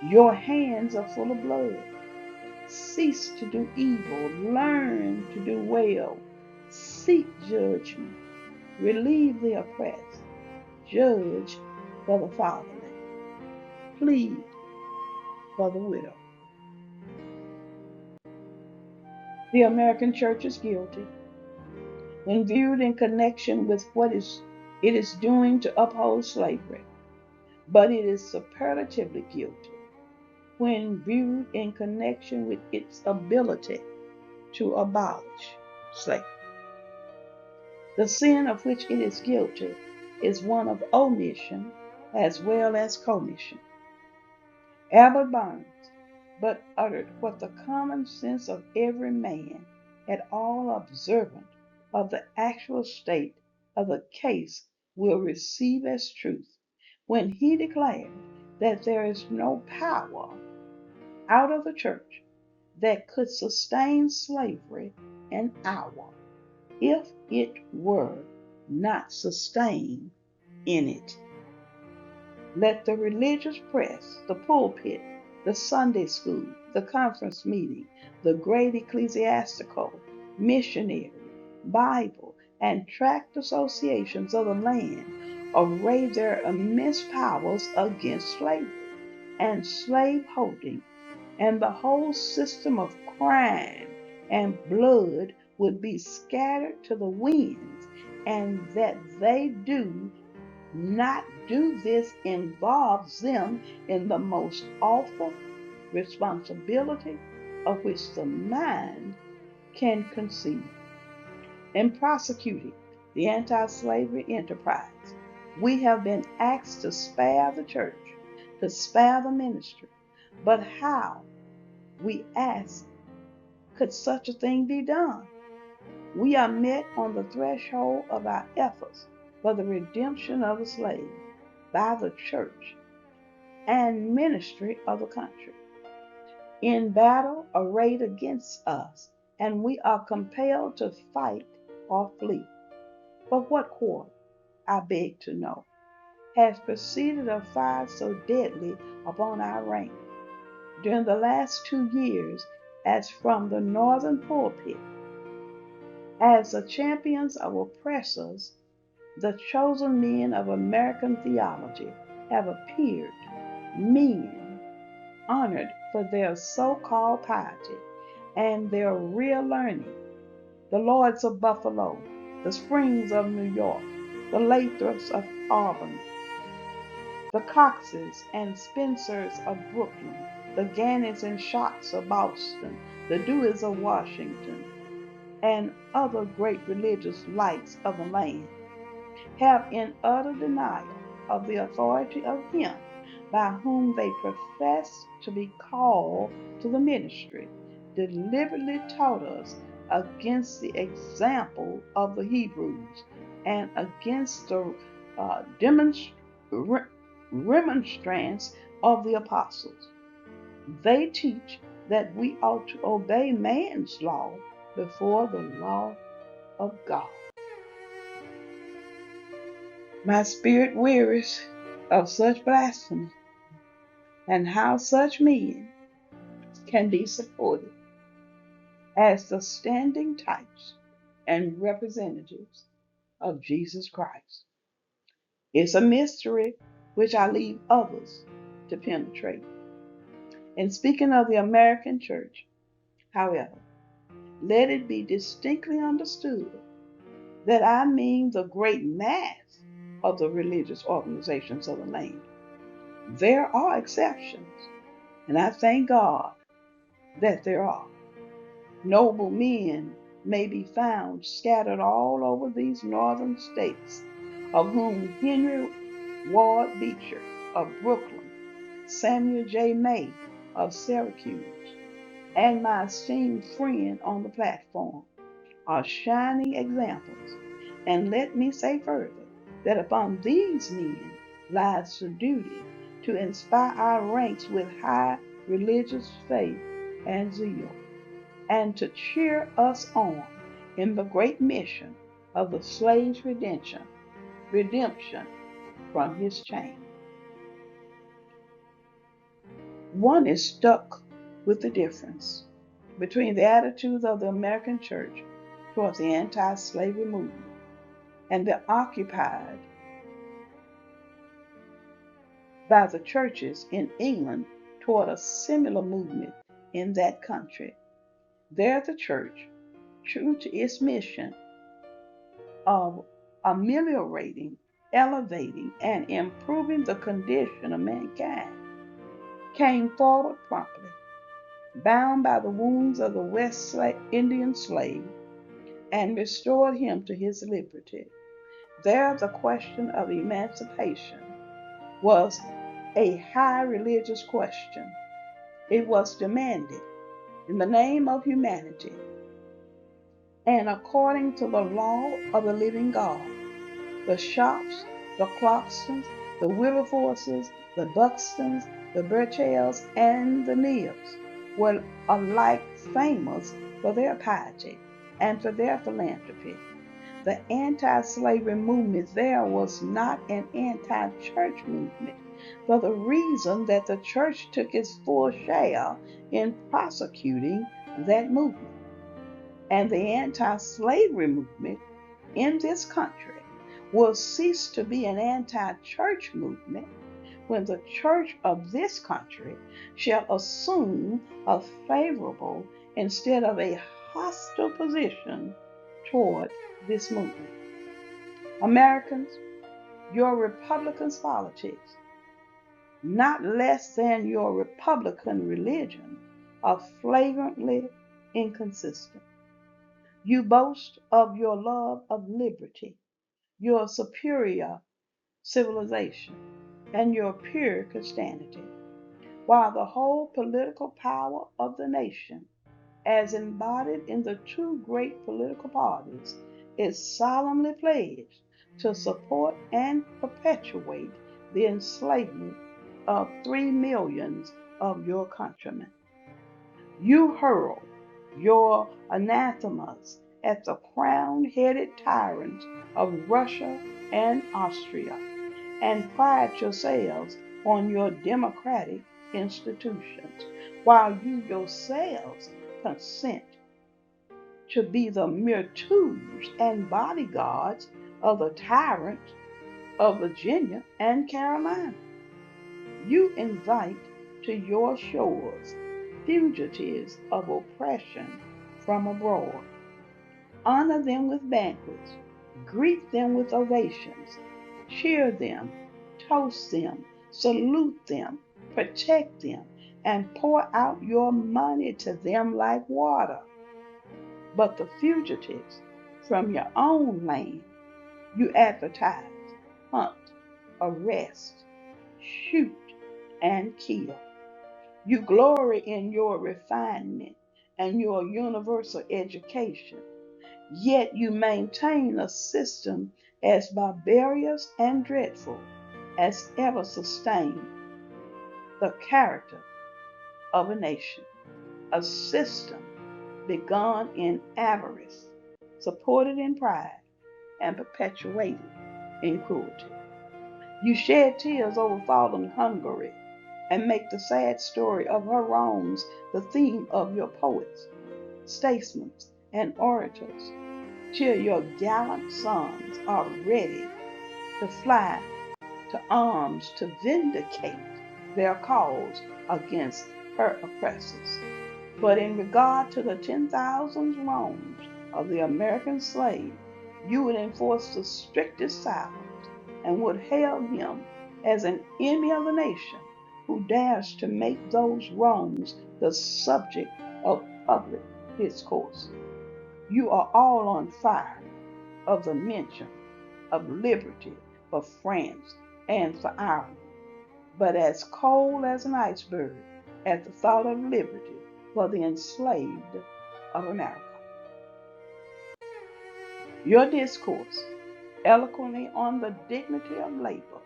Your hands are full of blood. Cease to do evil. Learn to do well. Seek judgment. Relieve the oppressed. Judge for the fatherless. Plead for the widow. The American church is guilty when viewed in connection with it is doing to uphold slavery, but it is superlatively guilty when viewed in connection with its ability to abolish slavery. The sin of which it is guilty is one of omission as well as commission. Albert Barnes but uttered what the common sense of every man at all observant of the actual state of the case will receive as truth when he declared that there is no power out of the church that could sustain slavery an hour if it were not sustained in it. Let the religious press, the pulpit, the Sunday school, the conference meeting, the great ecclesiastical, missionary, Bible, and tract associations of the land array their immense powers against slavery and slave holding, and the whole system of crime and blood would be scattered to the winds, and that they do not do this involves them in the most awful responsibility of which the mind can conceive. In prosecuting the anti slavery enterprise, we have been asked to spare the church, to spare the ministry. But how, we ask, could such a thing be done? We are met on the threshold of our efforts for the redemption of the slave by the church and ministry of the country in battle arrayed against us, and we are compelled to fight or flee. But what quarter, I beg to know, has proceeded a fire so deadly upon our ranks during the last 2 years as from the northern pulpit, as the champions of oppressors, the chosen men of American theology have appeared, men honored for their so-called piety and their real learning, the Lords of Buffalo, the Springs of New York, the Lathrops of Auburn, the Coxes and Spencers of Brooklyn, the Gannets and Shocks of Boston, the Deweys of Washington, and other great religious lights of the land, have in utter denial of the authority of Him by whom they profess to be called to the ministry, deliberately taught us against the example of the Hebrews and against the remonstrance of the apostles. They teach that we ought to obey man's law before the law of God. My spirit wearies of such blasphemy, and how such men can be supported as the standing types and representatives of Jesus Christ. It's a mystery which I leave others to penetrate. In speaking of the American church, however, let it be distinctly understood that I mean the great mass of the religious organizations of the land. There are exceptions, and I thank God that there are. Noble men may be found scattered all over these northern states, of whom Henry Ward Beecher of Brooklyn, Samuel J. May of Syracuse, and my esteemed friend on the platform are shining examples. And let me say further that upon these men lies the duty to inspire our ranks with high religious faith and zeal, and to cheer us on in the great mission of the slave's redemption from his chain. One is struck with the difference between the attitudes of the American church towards the anti-slavery movement and the occupied by the churches in England toward a similar movement in that country. There the church, true to its mission of ameliorating, elevating, and improving the condition of mankind, came forward promptly, bound by the wounds of the West Indian slave, and restored him to his liberty. There the question of emancipation was a high religious question. It was demanded in the name of humanity and according to the law of the living God. The Shops, the Clarksons, the Wilberforces, the Buxtons, the Burchells, and the Neils were alike famous for their piety and for their philanthropy. The anti-slavery movement there was not an anti-church movement, for the reason that the church took its full share in prosecuting that movement. And the anti-slavery movement in this country will cease to be an anti-church movement when the church of this country shall assume a favorable instead of a hostile position toward this movement. Americans, your Republican politics, not less than your Republican religion, are flagrantly inconsistent. You boast of your love of liberty, your superior civilization, and your pure Christianity, while the whole political power of the nation as embodied in the two great political parties, is solemnly pledged to support and perpetuate the enslavement of 3 millions of your countrymen. You hurl your anathemas at the crown-headed tyrants of Russia and Austria, and pride yourselves on your democratic institutions, while you yourselves consent to be the mere tools and bodyguards of the tyrants of Virginia and Carolina. You invite to your shores fugitives of oppression from abroad. Honor them with banquets, greet them with ovations, cheer them, toast them, salute them, protect them, and pour out your money to them like water. But the fugitives from your own land you advertise, hunt, arrest, shoot, and kill. You glory in your refinement and your universal education, yet you maintain a system as barbarous and dreadful as ever sustained the character of a nation, a system begun in avarice, supported in pride, and perpetuated in cruelty. You shed tears over fallen Hungary and make the sad story of her wrongs the theme of your poets, statesmen, and orators, till your gallant sons are ready to fly to arms to vindicate their cause against her oppressors. But in regard to the 10,000 wrongs of the American slave, you would enforce the strictest silence and would hail him as an enemy of the nation who dares to make those wrongs the subject of public discourse. You are all on fire of the mention of liberty for France and for Ireland, but as cold as an iceberg at the thought of liberty for the enslaved of America. Your discourse, eloquently on the dignity of labor,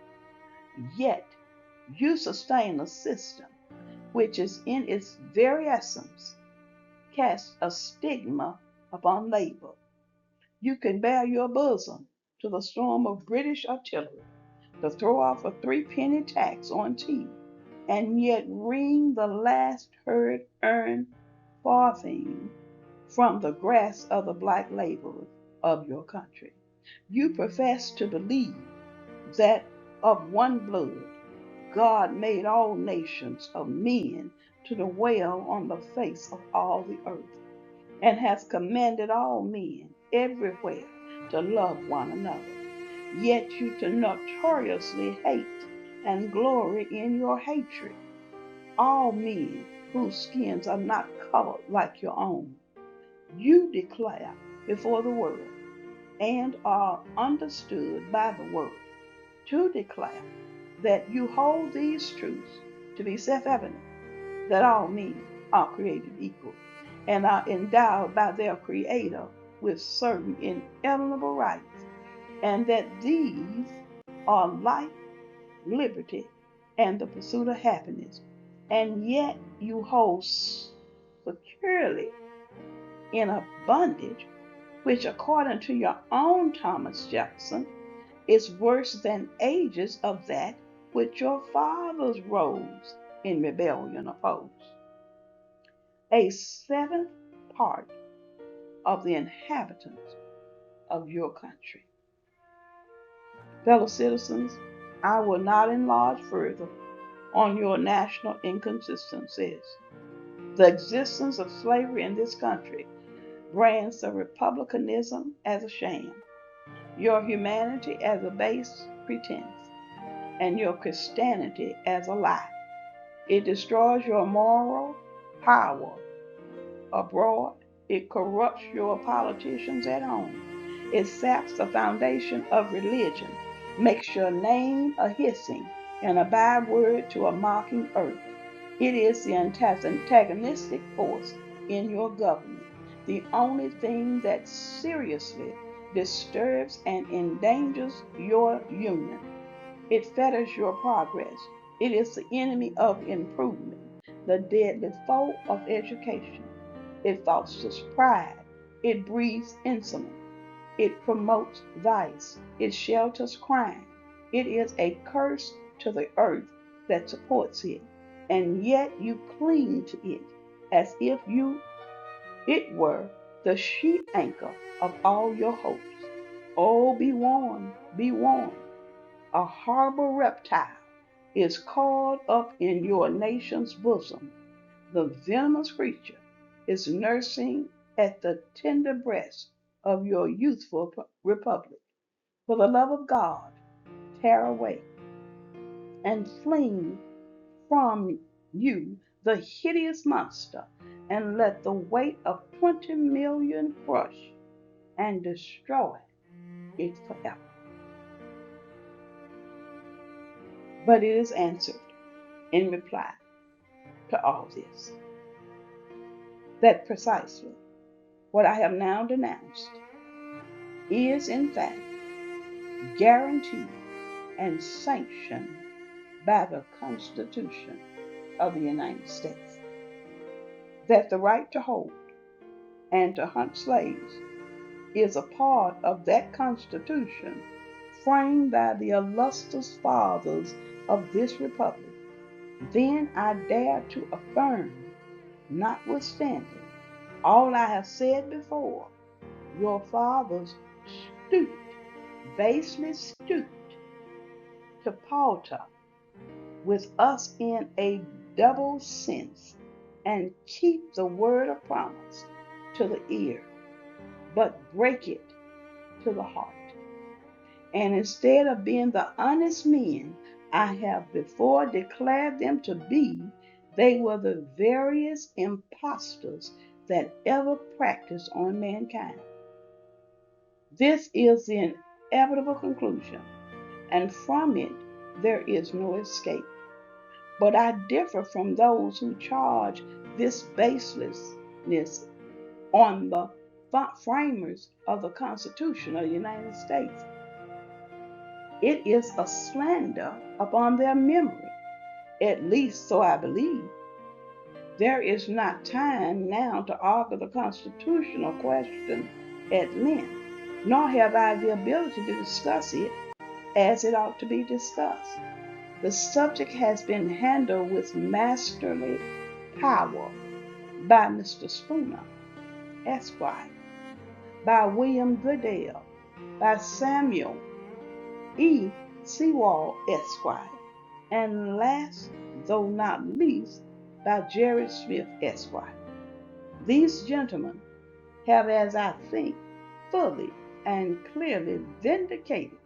yet you sustain a system which is in its very essence casts a stigma upon labor. You can bare your bosom to the storm of British artillery, to throw off a threepenny tax on tea, and yet wring the last hard earned farthing from the grasp of the black laborers of your country. You profess to believe that of one blood God made all nations of men to dwell on the face of all the earth, and has commanded all men everywhere to love one another. Yet you to notoriously hate and glory in your hatred all men whose skins are not colored like your own. You declare before the world and are understood by the world to declare that you hold these truths to be self-evident, that all men are created equal and are endowed by their Creator with certain inalienable rights, and that these are life, liberty, and the pursuit of happiness, and yet you hold securely in a bondage which, according to your own Thomas Jefferson, is worse than ages of that which your fathers rose in rebellion opposed. A seventh part of the inhabitants of your country. Fellow citizens, I will not enlarge further on your national inconsistencies. The existence of slavery in this country brands the republicanism as a sham, your humanity as a base pretense, and your Christianity as a lie. It destroys your moral power abroad. It corrupts your politicians at home. It saps the foundation of religion, makes your name a hissing and a byword to a mocking earth. It is the antagonistic force in your government. The only thing that seriously disturbs and endangers your union. It fetters your progress. It is the enemy of improvement, the deadly foe of education. It fosters pride. It breeds insolence. It promotes vice. It shelters crime. It is a curse to the earth that supports it, and yet you cling to it as if it were the sheet anchor of all your hopes. Oh, be warned, be warned. A horrible reptile is caught up in your nation's bosom. The venomous creature is nursing at the tender breast of your youthful republic. For the love of God, tear away and fling from you the hideous monster, and let the weight of 20 million crush and destroy it forever. But it is answered in reply to all this that precisely what I have now denounced is in fact guaranteed and sanctioned by the Constitution of the United States. That the right to hold and to hunt slaves is a part of that Constitution framed by the illustrious fathers of this Republic, then I dare to affirm, notwithstanding all I have said before, your fathers stooped, basely stooped, to palter with us in a double sense, and keep the word of promise to the ear, but break it to the heart. And instead of being the honest men I have before declared them to be, they were the veriest impostors that ever practiced on mankind. This is the inevitable conclusion, and from it there is no escape. But I differ from those who charge this baselessness on the framers of the Constitution of the United States. It is a slander upon their memory, at least so I believe. There is not time now to argue the constitutional question at length, nor have I the ability to discuss it as it ought to be discussed. The subject has been handled with masterly power by Mr. Spooner, Esquire, by William Goodale, by Samuel E. Sewall, Esquire, and last, though not least, by Jerry Smith, Esquire. These gentlemen have, as I think, fully and clearly vindicated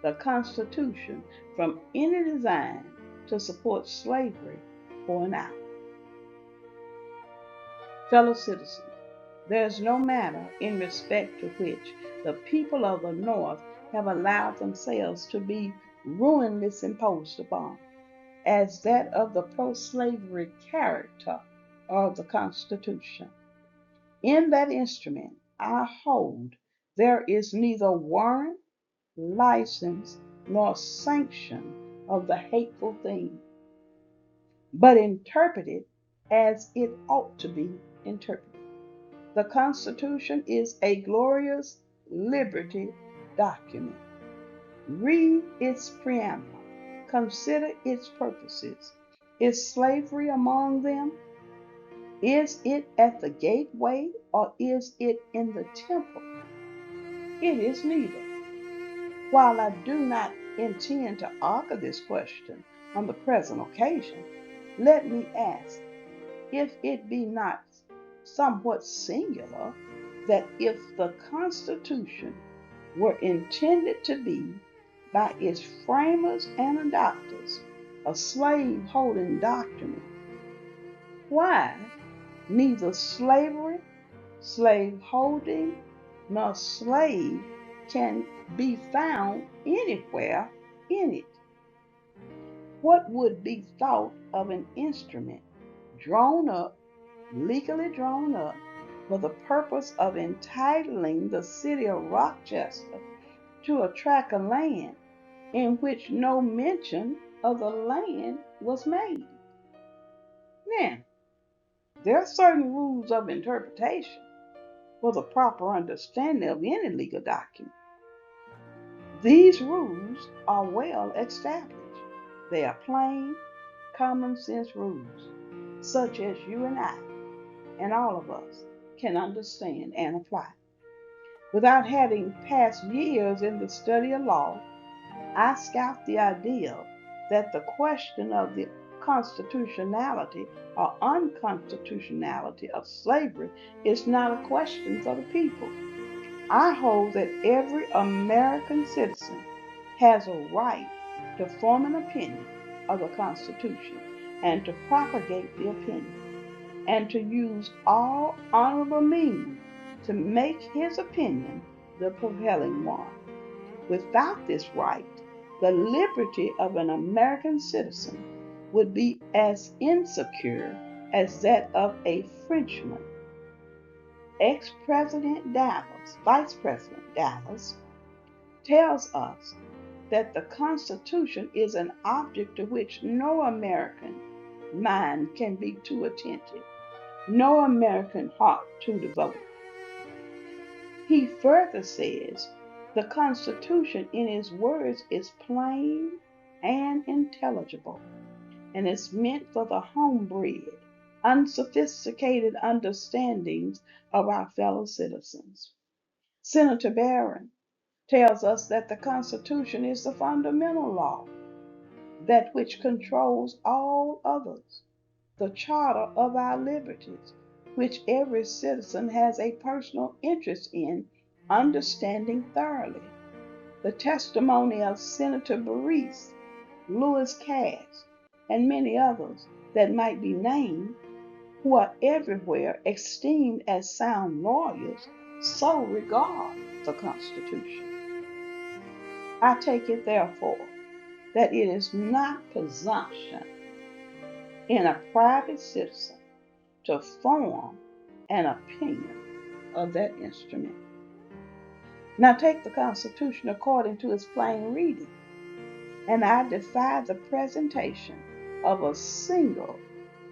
the Constitution from any design to support slavery for an hour. Fellow citizens, there is no matter in respect to which the people of the North have allowed themselves to be ruinously imposed upon, as that of the pro-slavery character of the Constitution. In that instrument, I hold, there is neither warrant, license, nor sanction of the hateful thing, but interpreted as it ought to be interpreted. The Constitution is a glorious liberty document. Read its preamble. Consider its purposes. Is slavery among them? Is it at the gateway or is it in the temple? It is neither. While I do not intend to argue this question on the present occasion, let me ask if it be not somewhat singular that if the Constitution were intended to be, by its framers and adopters, a slave holding document, why neither slavery, slave holding, nor slave can be found anywhere in it? What would be thought of an instrument drawn up legally drawn up for the purpose of entitling the city of Rochester to a tract of land in which no mention of the land was made. Now, there are certain rules of interpretation for the proper understanding of any legal document. These rules are well established. They are plain, common sense rules, such as you and I, and all of us, can understand and apply. Without having passed years in the study of law, I scout the idea that the question of the constitutionality or unconstitutionality of slavery is not a question for the people. I hold that every American citizen has a right to form an opinion of the Constitution and to propagate the opinion, and to use all honorable means to make his opinion the prevailing one. Without this right, the liberty of an American citizen would be as insecure as that of a Frenchman. Ex-President Dallas, Vice President Dallas, tells us that the Constitution is an object to which no American mind can be too attentive, no American heart too devoted. He further says the Constitution in its words is plain and intelligible, and is meant for the homebred, unsophisticated understandings of our fellow citizens. Senator Barron tells us that the Constitution is the fundamental law, that which controls all others, the charter of our liberties, which every citizen has a personal interest in understanding thoroughly. The testimony of Senator Breese, Lewis Cass, and many others that might be named, who are everywhere esteemed as sound lawyers, so regard the Constitution. I take it, therefore, that it is not presumption in a private citizen to form an opinion of that instrument. Now take the Constitution according to its plain reading, and I defy the presentation of a single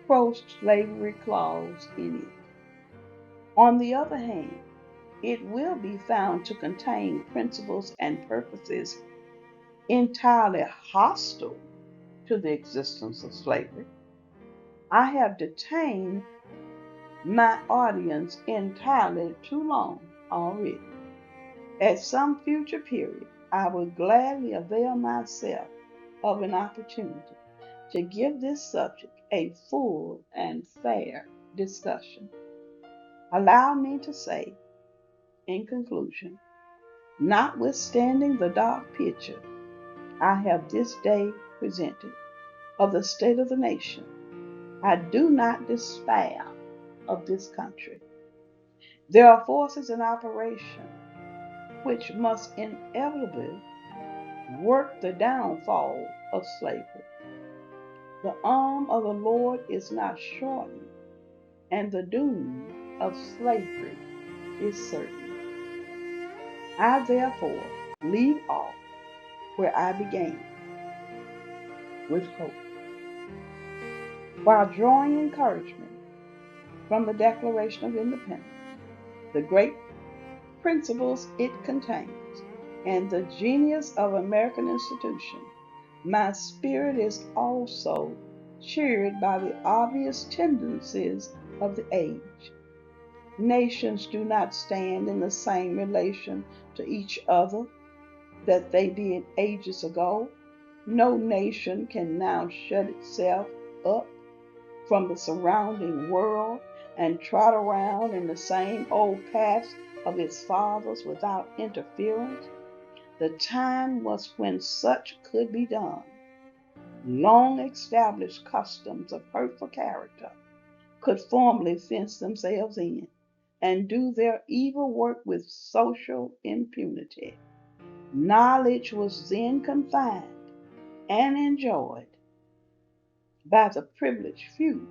pro-slavery clause in it. On the other hand, it will be found to contain principles and purposes entirely hostile to the existence of slavery. I have detained my audience entirely too long already. At some future period, I will gladly avail myself of an opportunity to give this subject a full and fair discussion. Allow me to say, in conclusion, notwithstanding the dark picture I have this day presented of the state of the nation, I do not despair of this country. There are forces in operation which must inevitably work the downfall of slavery. The arm of the Lord is not shortened, and the doom of slavery is certain. I therefore leave off where I began, with hope, while drawing encouragement from the Declaration of Independence, the great principles it contains, and the genius of American institution. My spirit is also cheered by the obvious tendencies of the age. Nations do not stand in the same relation to each other that they did ages ago. No nation can now shut itself up from the surrounding world and trot around in the same old paths of its fathers without interference. The time was when such could be done. Long established customs of hurtful character could formally fence themselves in and do their evil work with social impunity. Knowledge was then confined and enjoyed by the privileged few,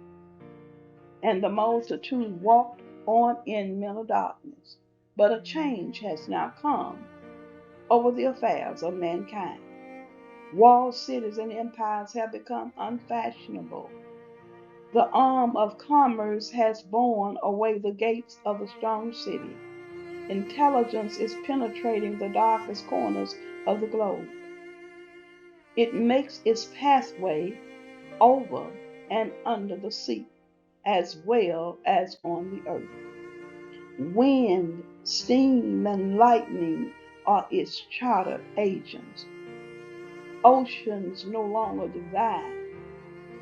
and the multitude walked on in mental darkness. But a change has now come over the affairs of mankind. Walled cities and empires have become unfashionable. The arm of commerce has borne away the gates of the strong city. Intelligence is penetrating the darkest corners of the globe. It makes its pathway over and under the sea, as well as on the earth. Wind, steam, and lightning are its chartered agents. Oceans no longer divide,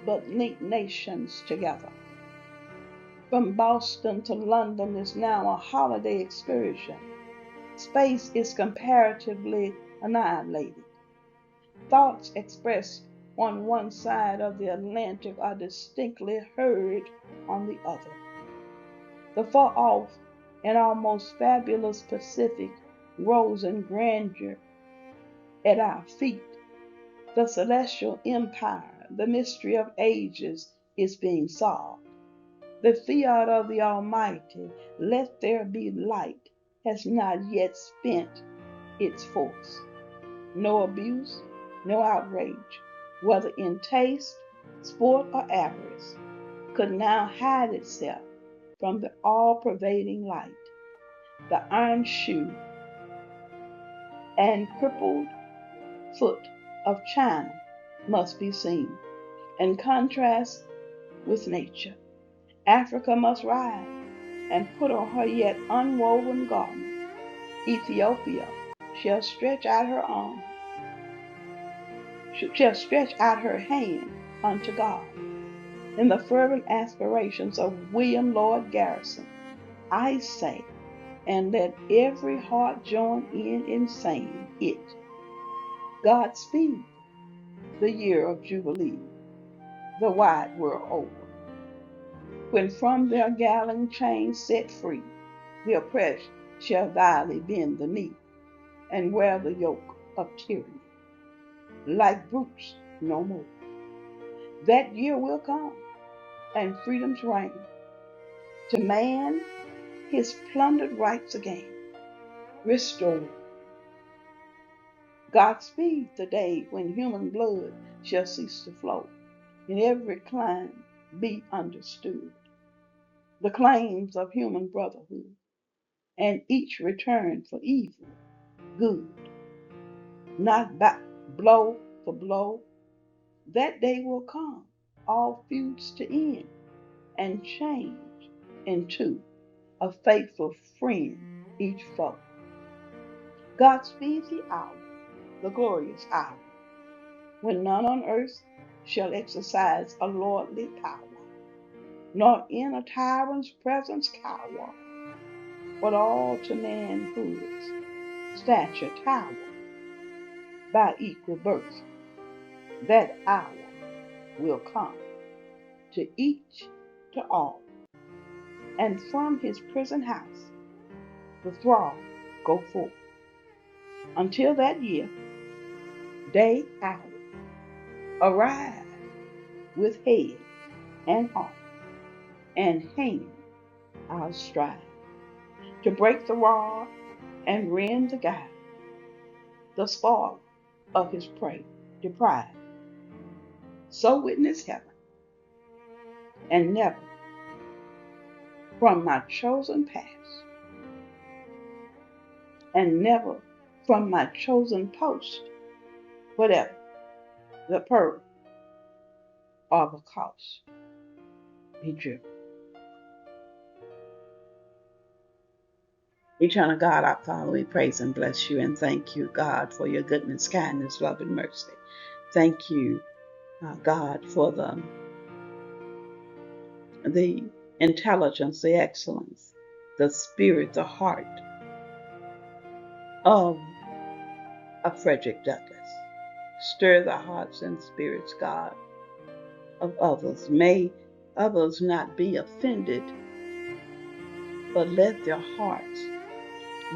but link nations together. From Boston to London is now a holiday excursion. Space is comparatively annihilated. Thoughts expressed on one side of the Atlantic are distinctly heard on the other. The far off and almost fabulous Pacific rose in grandeur at our feet. The celestial empire, the mystery of ages, is being solved. The fiat of the Almighty, let there be light, has not yet spent its force. No abuse, no outrage, whether in taste, sport, or avarice, could now hide itself from the all-pervading light. The iron shoe and crippled foot of China must be seen, in contrast with nature. Africa must rise and put on her yet unwoven garment. Ethiopia shall stretch out her arm, shall stretch out her hand unto God. In the fervent aspirations of William Lloyd Garrison, I say, and let every heart join in saying it, Godspeed, the year of Jubilee, the wide world over. When from their galling chains set free, the oppressed shall vilely bend the knee and wear the yoke of tyranny. Like brutes no more. That year will come, and freedom's reign. To man his plundered rights again restored. Godspeed the day when human blood shall cease to flow, in every clime be understood the claims of human brotherhood, and each return for evil good, not back blow for blow. That day will come, all feuds to end, and change into a faithful friend each foe. Godspeed the hour, the glorious hour, when none on earth shall exercise a lordly power, nor in a tyrant's presence cower, but all to manhood's stature tower by equal birth. That hour will come to each, to all, and from his prison house the thrall go forth. Until that year, day, hour, arise with head and arm and hand I'll strive to break the rod and rend the guile, the spoil of his prey deprived. So witness heaven, and never from my chosen path, and never from my chosen post, whatever the peril or the cost be driven. Eternal God, our Father, we praise and bless you and thank you, God, for your goodness, kindness, love, and mercy. Thank you, God, for the intelligence, the excellence, the spirit, the heart of Frederick Douglass. Stir the hearts and spirits, God, of others. May others not be offended, but let their hearts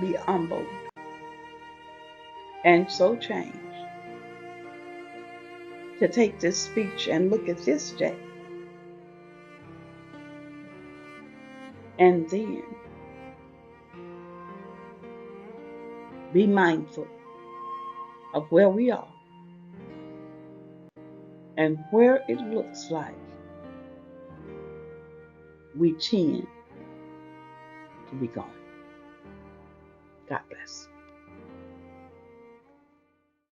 be humbled and so changed to take this speech and look at this day And then be mindful of where we are and where it looks like we tend to be going. God bless.